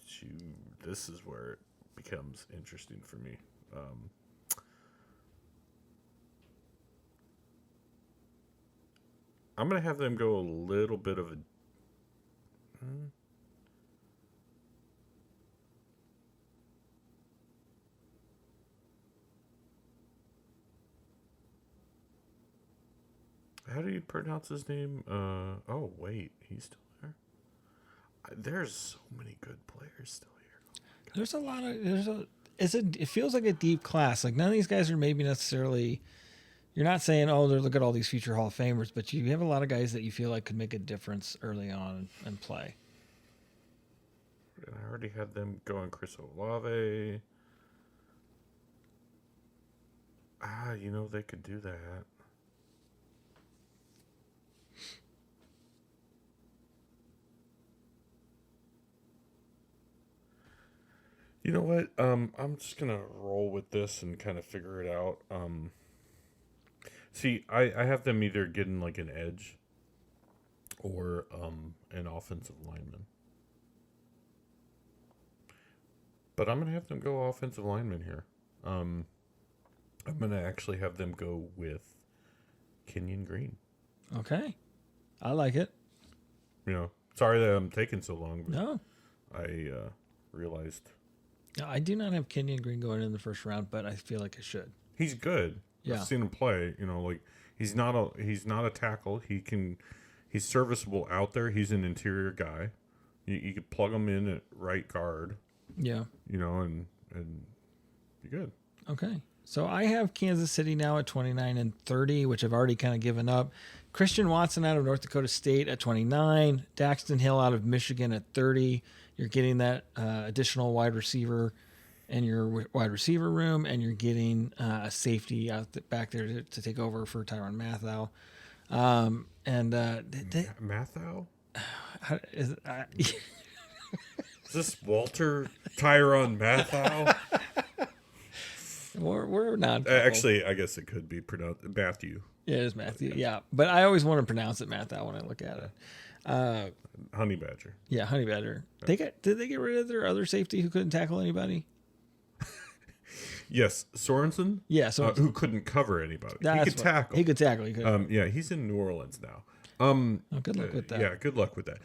[SPEAKER 3] Shoot, this is where it becomes interesting for me. I'm gonna have them go a little bit of a. How do you pronounce his name? Oh wait, he's still there. There's so many good players still here.
[SPEAKER 2] There's a lot of it feels like a deep class. Like none of these guys are maybe necessarily. You're not saying, oh, look at all these future Hall of Famers, but you have a lot of guys that you feel like could make a difference early on and play.
[SPEAKER 3] I already had them going Chris Olave. They could do that. You know what? I'm just gonna roll with this and kind of figure it out. See, I have them either getting like an edge or an offensive lineman. But I'm gonna have them go offensive lineman here. I'm gonna actually have them go with Kenyon Green.
[SPEAKER 2] Okay. I like it.
[SPEAKER 3] Sorry that I'm taking so long, but
[SPEAKER 2] No.
[SPEAKER 3] I realized
[SPEAKER 2] No, I do not have Kenyon Green going in the first round, but I feel like I should.
[SPEAKER 3] he's good.
[SPEAKER 2] Yeah.
[SPEAKER 3] I've seen him play. Like he's not a tackle. He's serviceable out there. He's an interior guy. You could plug him in at right guard.
[SPEAKER 2] Yeah.
[SPEAKER 3] And be good.
[SPEAKER 2] Okay. So I have Kansas City now at 29 and 30, which I've already kind of given up. Christian Watson out of North Dakota State at 29. Daxton Hill out of Michigan at 30. You're getting that additional wide receiver in your wide receiver room, and you're getting a safety back there to take over for Tyrann Mathieu.
[SPEAKER 3] Mathieu?
[SPEAKER 2] Is
[SPEAKER 3] Is this Walter Tyrann Mathieu?
[SPEAKER 2] we're not
[SPEAKER 3] Actually, I guess it could be pronounced Matthew.
[SPEAKER 2] Yeah, it is Matthew. Yeah, but I always want to pronounce it Mathieu when I look at it.
[SPEAKER 3] Honey Badger.
[SPEAKER 2] Yeah, Honey Badger. Did they get rid of their other safety who couldn't tackle anybody?
[SPEAKER 3] Yes, Sorensen.
[SPEAKER 2] Yeah, Sorensen.
[SPEAKER 3] Who couldn't cover anybody.
[SPEAKER 2] That's
[SPEAKER 3] He could tackle.
[SPEAKER 2] He could tackle. He could.
[SPEAKER 3] Yeah, he's in New Orleans now.
[SPEAKER 2] Good luck with that.
[SPEAKER 3] Yeah, good luck with that.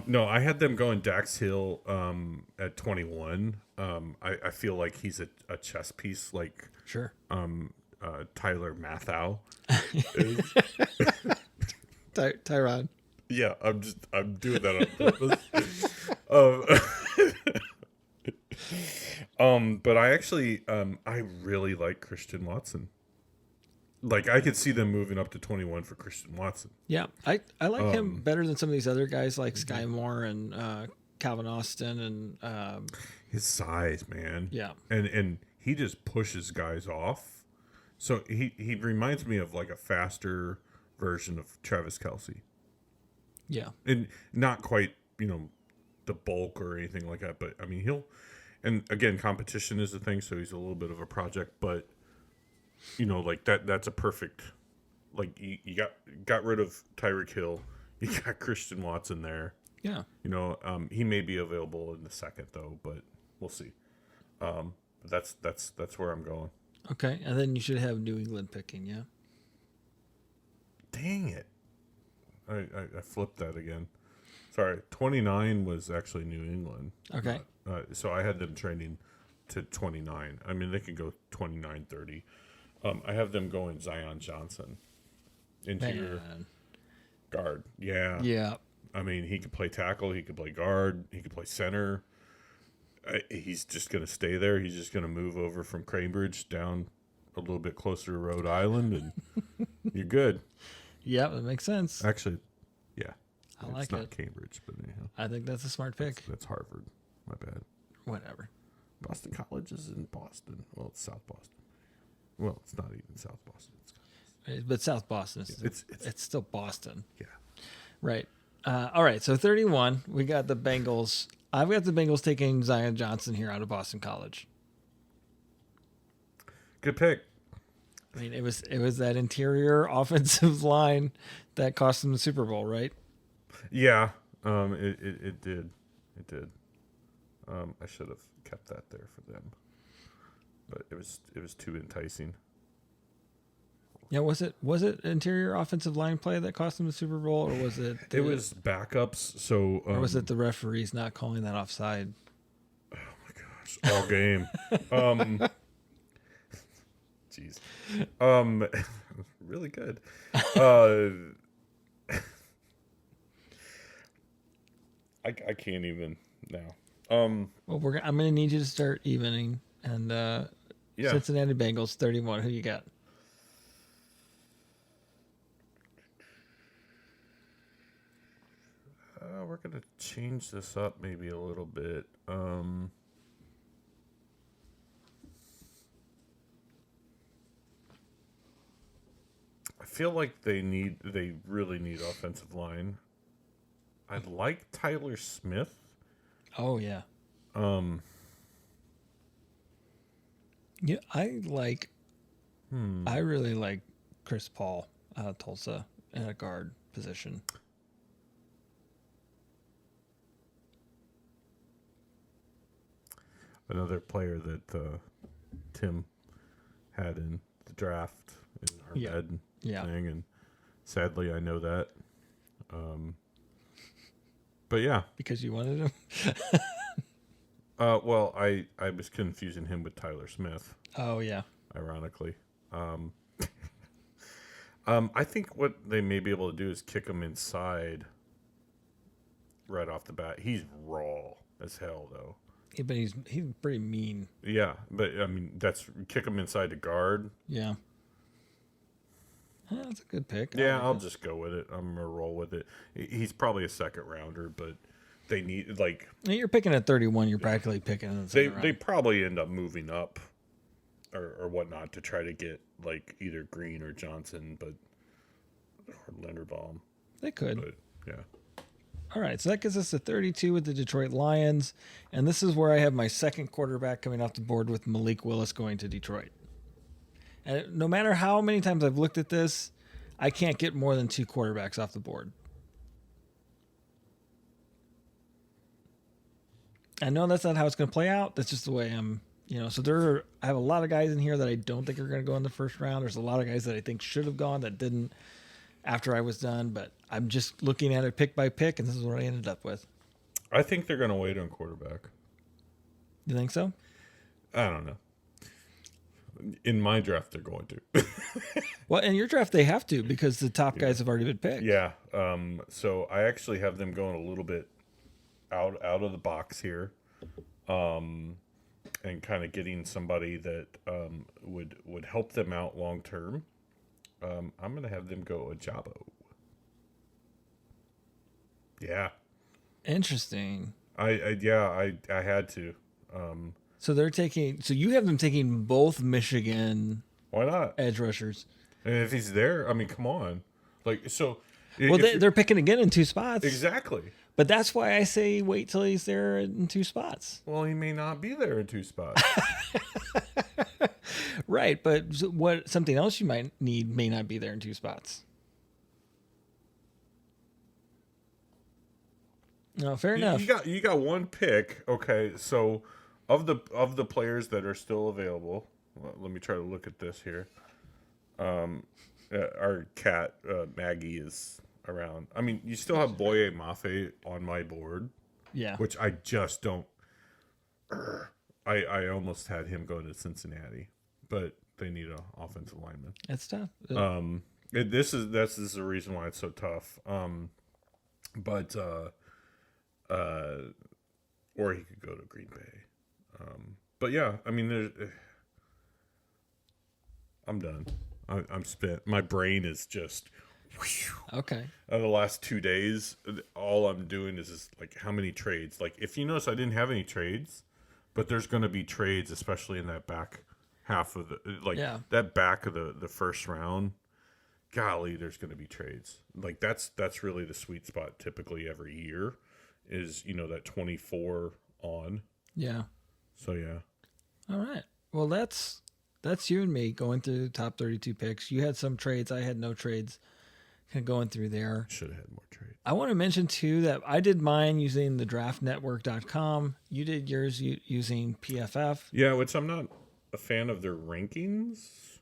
[SPEAKER 3] No, I had them going Dax Hill at 21. I feel like he's a chess piece, like
[SPEAKER 2] Sure.
[SPEAKER 3] Tyler Mathieu.
[SPEAKER 2] Tyrann.
[SPEAKER 3] Yeah, I'm doing that on purpose. But I actually I really like Christian Watson. Like I could see them moving up to 21 for Christian Watson.
[SPEAKER 2] Yeah, I like him better than some of these other guys like Sky Moore and Calvin Austin and
[SPEAKER 3] His size, man.
[SPEAKER 2] Yeah.
[SPEAKER 3] And he just pushes guys off. So he reminds me of like a faster version of Travis Kelce.
[SPEAKER 2] yeah.
[SPEAKER 3] And not quite, the bulk or anything like that, but I mean and again, competition is the thing, so he's a little bit of a project, but like that's a perfect, like you got rid of Tyreek Hill, you got Christian Watson there.
[SPEAKER 2] Yeah.
[SPEAKER 3] He may be available in the second though, but we'll see. That's where I'm going.
[SPEAKER 2] Okay, and then you should have New England picking, yeah?
[SPEAKER 3] Dang it. I flipped that again. Sorry, 29 was actually New England.
[SPEAKER 2] Okay.
[SPEAKER 3] So I had them trending to 29. I mean, they could go 29, 30. I have them going Zion Johnson. Interior
[SPEAKER 2] Man.
[SPEAKER 3] guard. Yeah.
[SPEAKER 2] Yeah.
[SPEAKER 3] I mean, he could play tackle. He could play guard. He could play center. He's just going to stay there. He's just going to move over from Cambridge down a little bit closer to Rhode Island, and you're good.
[SPEAKER 2] Yeah, that makes sense.
[SPEAKER 3] Actually, yeah.
[SPEAKER 2] I like
[SPEAKER 3] it's not
[SPEAKER 2] it.
[SPEAKER 3] Cambridge, but anyhow.
[SPEAKER 2] I think that's a smart pick.
[SPEAKER 3] That's Harvard. My bad.
[SPEAKER 2] Whatever.
[SPEAKER 3] Boston College is in Boston. Well, it's South Boston. Well, it's not even South Boston.
[SPEAKER 2] But South Boston is
[SPEAKER 3] It's
[SPEAKER 2] still Boston.
[SPEAKER 3] yeah.
[SPEAKER 2] Right. All right, so 31, we got the Bengals. I've got the Bengals taking Zion Johnson here out of Boston College.
[SPEAKER 3] Good pick.
[SPEAKER 2] I mean, it was that interior offensive line that cost them the Super Bowl, right?
[SPEAKER 3] Yeah. It did. It did. I should have kept that there for them, but it was too enticing.
[SPEAKER 2] Yeah, was it interior offensive line play that cost them the Super Bowl, or was it?
[SPEAKER 3] It was backups. So
[SPEAKER 2] or was it the referees not calling that offside?
[SPEAKER 3] all game? Jeez. Really good. I can't even now.
[SPEAKER 2] Well, I'm going to need you to start evening. And
[SPEAKER 3] Yeah.
[SPEAKER 2] Cincinnati Bengals 31. Who you got?
[SPEAKER 3] We're gonna change this up maybe a little bit. I feel like they really need offensive line. I like Tyler Smith.
[SPEAKER 2] Oh yeah. Yeah, I really like Chris Paul out of Tulsa in a guard position.
[SPEAKER 3] Another player that Tim had in the draft in our bed thing, and sadly I know that. But yeah,
[SPEAKER 2] Because you wanted him.
[SPEAKER 3] well, I was confusing him with Tyler Smith,
[SPEAKER 2] Oh yeah.
[SPEAKER 3] ironically. I think what they may be able to do is kick him inside right off the bat. He's raw as hell, though.
[SPEAKER 2] Yeah, but he's pretty mean.
[SPEAKER 3] Yeah, but I mean, that's kick him inside to guard.
[SPEAKER 2] Yeah. That's a good pick.
[SPEAKER 3] Yeah, I'll just go with it. I'm gonna roll with it. He's probably a second rounder, but they need
[SPEAKER 2] You're picking at 31. You're practically picking in the second
[SPEAKER 3] they
[SPEAKER 2] round.
[SPEAKER 3] probably end up moving up or whatnot to try to get like either Green or Johnson, or Linderbaum.
[SPEAKER 2] They could.
[SPEAKER 3] But yeah.
[SPEAKER 2] All right, so that gives us a 32 with the Detroit Lions, and this is where I have my second quarterback coming off the board with Malik Willis going to Detroit. And no matter how many times I've looked at this, I can't get more than 2 quarterbacks off the board. I know that's not how it's going to play out. That's just the way I'm, so I have a lot of guys in here that I don't think are going to go in the first round. There's a lot of guys that I think should have gone that didn't after I was done, but I'm just looking at it pick by pick, and this is what I ended up with.
[SPEAKER 3] I think they're going to wait on quarterback.
[SPEAKER 2] You think so?
[SPEAKER 3] I don't know. In my draft, they're going to.
[SPEAKER 2] Well, in your draft, they have to because the top guys have already been picked.
[SPEAKER 3] Yeah. So I actually have them going a little bit out of the box here, and kind of getting somebody that would help them out long term. I'm going to have them go Ajabo. Yeah.
[SPEAKER 2] Interesting.
[SPEAKER 3] I had to.
[SPEAKER 2] So you have them taking both Michigan
[SPEAKER 3] Why not?
[SPEAKER 2] edge rushers.
[SPEAKER 3] And if he's there, I mean, come on. Like, so.
[SPEAKER 2] Well, they're picking again in 2 spots.
[SPEAKER 3] Exactly.
[SPEAKER 2] But that's why I say wait till he's there in 2 spots.
[SPEAKER 3] Well, he may not be there in 2 spots.
[SPEAKER 2] Right, but something else you might need may not be there in 2 spots. No, fair enough.
[SPEAKER 3] You got one pick. Okay, so of the players that are still available, let me try to look at this here. Our cat Maggie is around. I mean, you still have Boye Mafe on my board,
[SPEAKER 2] Yeah.
[SPEAKER 3] which I just don't. I almost had him go to Cincinnati, but they need an offensive lineman.
[SPEAKER 2] It's tough.
[SPEAKER 3] This is the reason why it's so tough. But or he could go to Green Bay. But yeah, I mean, I'm done. I'm spent. My brain is just.
[SPEAKER 2] Okay.
[SPEAKER 3] The last 2 days, all I'm doing is just like how many trades. Like if you notice, I didn't have any trades, but there's going to be trades, especially in that back half of that back of the first round golly, there's going to be trades. Like that's really the sweet spot typically every year is, that 24 on.
[SPEAKER 2] Yeah.
[SPEAKER 3] So yeah.
[SPEAKER 2] All right. Well, that's you and me going through the top 32 picks. You had some trades. I had no trades. Kind of going through there.
[SPEAKER 3] Should have had more trades.
[SPEAKER 2] I want to mention too that I did mine using the draftnetwork.com. You did yours using PFF.
[SPEAKER 3] Yeah, which I'm not a fan of their rankings,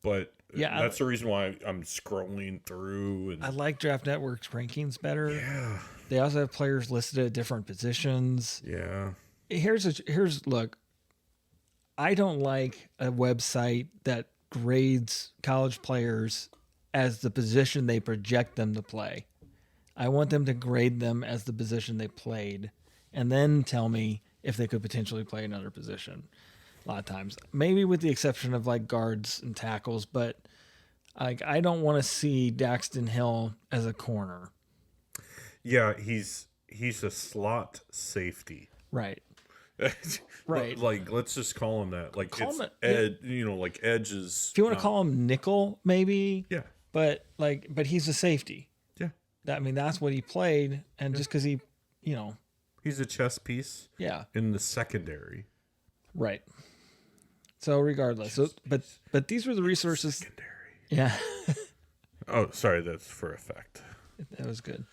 [SPEAKER 3] but
[SPEAKER 2] Yeah,
[SPEAKER 3] that's the reason why I'm scrolling through. And
[SPEAKER 2] I like Draft Network's rankings better.
[SPEAKER 3] yeah,
[SPEAKER 2] They also have players listed at different positions.
[SPEAKER 3] yeah,
[SPEAKER 2] Here's look. I don't like a website that grades college players as the position they project them to play. I want them to grade them as the position they played and then tell me if they could potentially play another position. A lot of times, maybe with the exception of like guards and tackles, but like I don't want to see Daxton Hill as a corner.
[SPEAKER 3] yeah. He's a slot safety.
[SPEAKER 2] Right. Right.
[SPEAKER 3] Like, let's just call him that. Like,
[SPEAKER 2] Call
[SPEAKER 3] it's
[SPEAKER 2] him
[SPEAKER 3] Ed. Like Edge is.
[SPEAKER 2] If you want to call him nickel, maybe.
[SPEAKER 3] Yeah.
[SPEAKER 2] But he's a safety.
[SPEAKER 3] Yeah.
[SPEAKER 2] That's what he played, and just because he,
[SPEAKER 3] He's a chess piece.
[SPEAKER 2] yeah,
[SPEAKER 3] In the secondary.
[SPEAKER 2] right. So regardless, but these were the resources.
[SPEAKER 3] Secondary.
[SPEAKER 2] Yeah,
[SPEAKER 3] Oh, sorry. That's for effect.
[SPEAKER 2] that was good.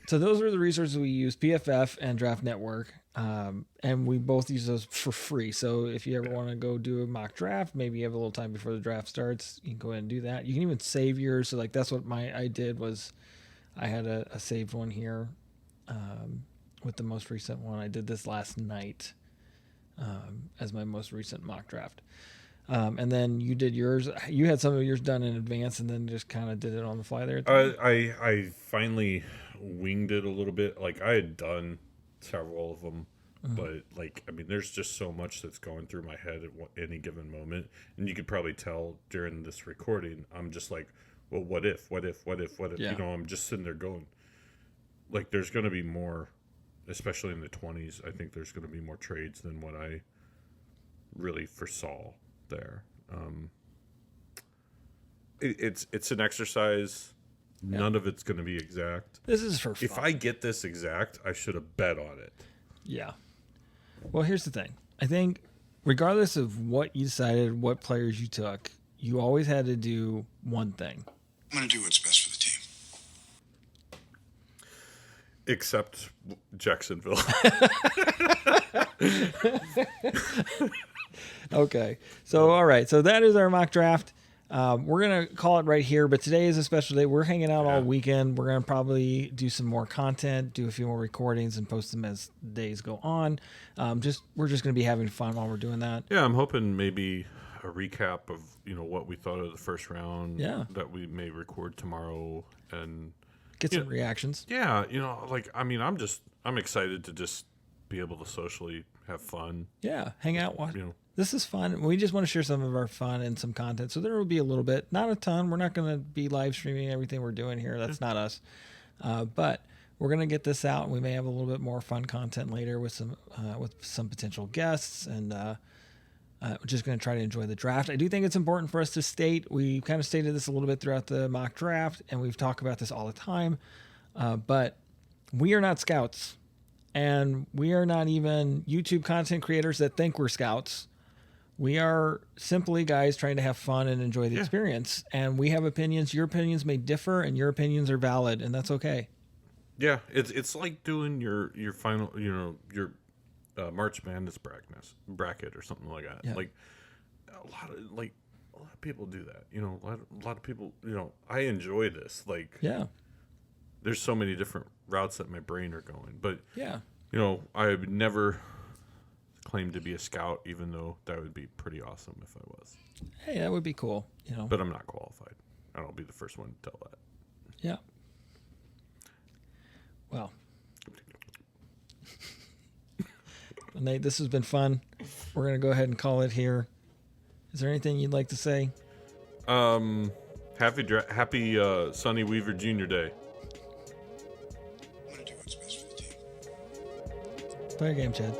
[SPEAKER 2] So those were the resources we used: PFF and Draft Network, and we both use those for free. So if you ever want to go do a mock draft, maybe you have a little time before the draft starts, you can go ahead and do that. You can even save yours. So like that's what I did was, I had a saved one here, with the most recent one. I did this last night, as my most recent mock draft. And then you did yours. You had some of yours done in advance, and then just kind of did it on the fly there.
[SPEAKER 3] I finally winged it a little bit. Like I had done several of them, but there's just so much that's going through my head at any given moment, and you could probably tell during this recording, I'm just like, well, what if?
[SPEAKER 2] Yeah.
[SPEAKER 3] I'm just sitting there going, like, there's going to be more, especially in the 20s. I think there's going to be more trades than what I really foresaw there. It's an exercise.
[SPEAKER 2] Yeah.
[SPEAKER 3] None of it's going to be exact.
[SPEAKER 2] This is for fun.
[SPEAKER 3] If I get this exact, I should have bet on it.
[SPEAKER 2] Yeah. Well, here's the thing. I think regardless of what you decided, what players you took, you always had to do one thing.
[SPEAKER 4] I'm going to do what's best for the team.
[SPEAKER 3] Except Jacksonville.
[SPEAKER 2] Okay. So, all right. So that is our mock draft. We're going to call it right here, but today is a special day. We're hanging out all weekend. We're going to probably do some more content, do a few more recordings, and post them as days go on. We're just going to be having fun while we're doing that.
[SPEAKER 3] Yeah, I'm hoping maybe a recap of, what we thought of the first round.
[SPEAKER 2] Yeah.
[SPEAKER 3] That we may record tomorrow and
[SPEAKER 2] Get some reactions.
[SPEAKER 3] yeah, I'm excited to just be able to socially have fun.
[SPEAKER 2] Yeah. Hang out. Watch.
[SPEAKER 3] You know.
[SPEAKER 2] This is fun. We just want to share some of our fun and some content. So there will be a little bit, not a ton. We're not going to be live streaming everything we're doing here. That's not us. But we're going to get this out. We may have a little bit more fun content later with some potential guests, and we're just going to try to enjoy the draft. I do think it's important for us to state, we kind of stated this a little bit throughout the mock draft, and we've talked about this all the time, but we are not scouts, and we are not even YouTube content creators that think we're scouts. We are simply guys trying to have fun and enjoy the experience. And we have opinions. Your opinions may differ, and your opinions are valid, and that's okay.
[SPEAKER 3] Yeah, it's like doing your final, your March Madness bracket or something like that.
[SPEAKER 2] Yeah.
[SPEAKER 3] Like a lot of people do that. A lot of people. I enjoy this. Like,
[SPEAKER 2] Yeah.
[SPEAKER 3] there's so many different routes that my brain are going, but
[SPEAKER 2] Yeah.
[SPEAKER 3] I would never claim to be a scout, even though that would be pretty awesome if I was.
[SPEAKER 2] Hey, that would be cool.
[SPEAKER 3] But I'm not qualified. I don't be the first one to tell that.
[SPEAKER 2] Yeah. Well, Nate, this has been fun. We're going to go ahead and call it here. Is there anything you'd like to say?
[SPEAKER 3] Happy Sonny Weaver Jr. Day.
[SPEAKER 4] I'm going to do what's best for the team.
[SPEAKER 2] Play a game, Chad.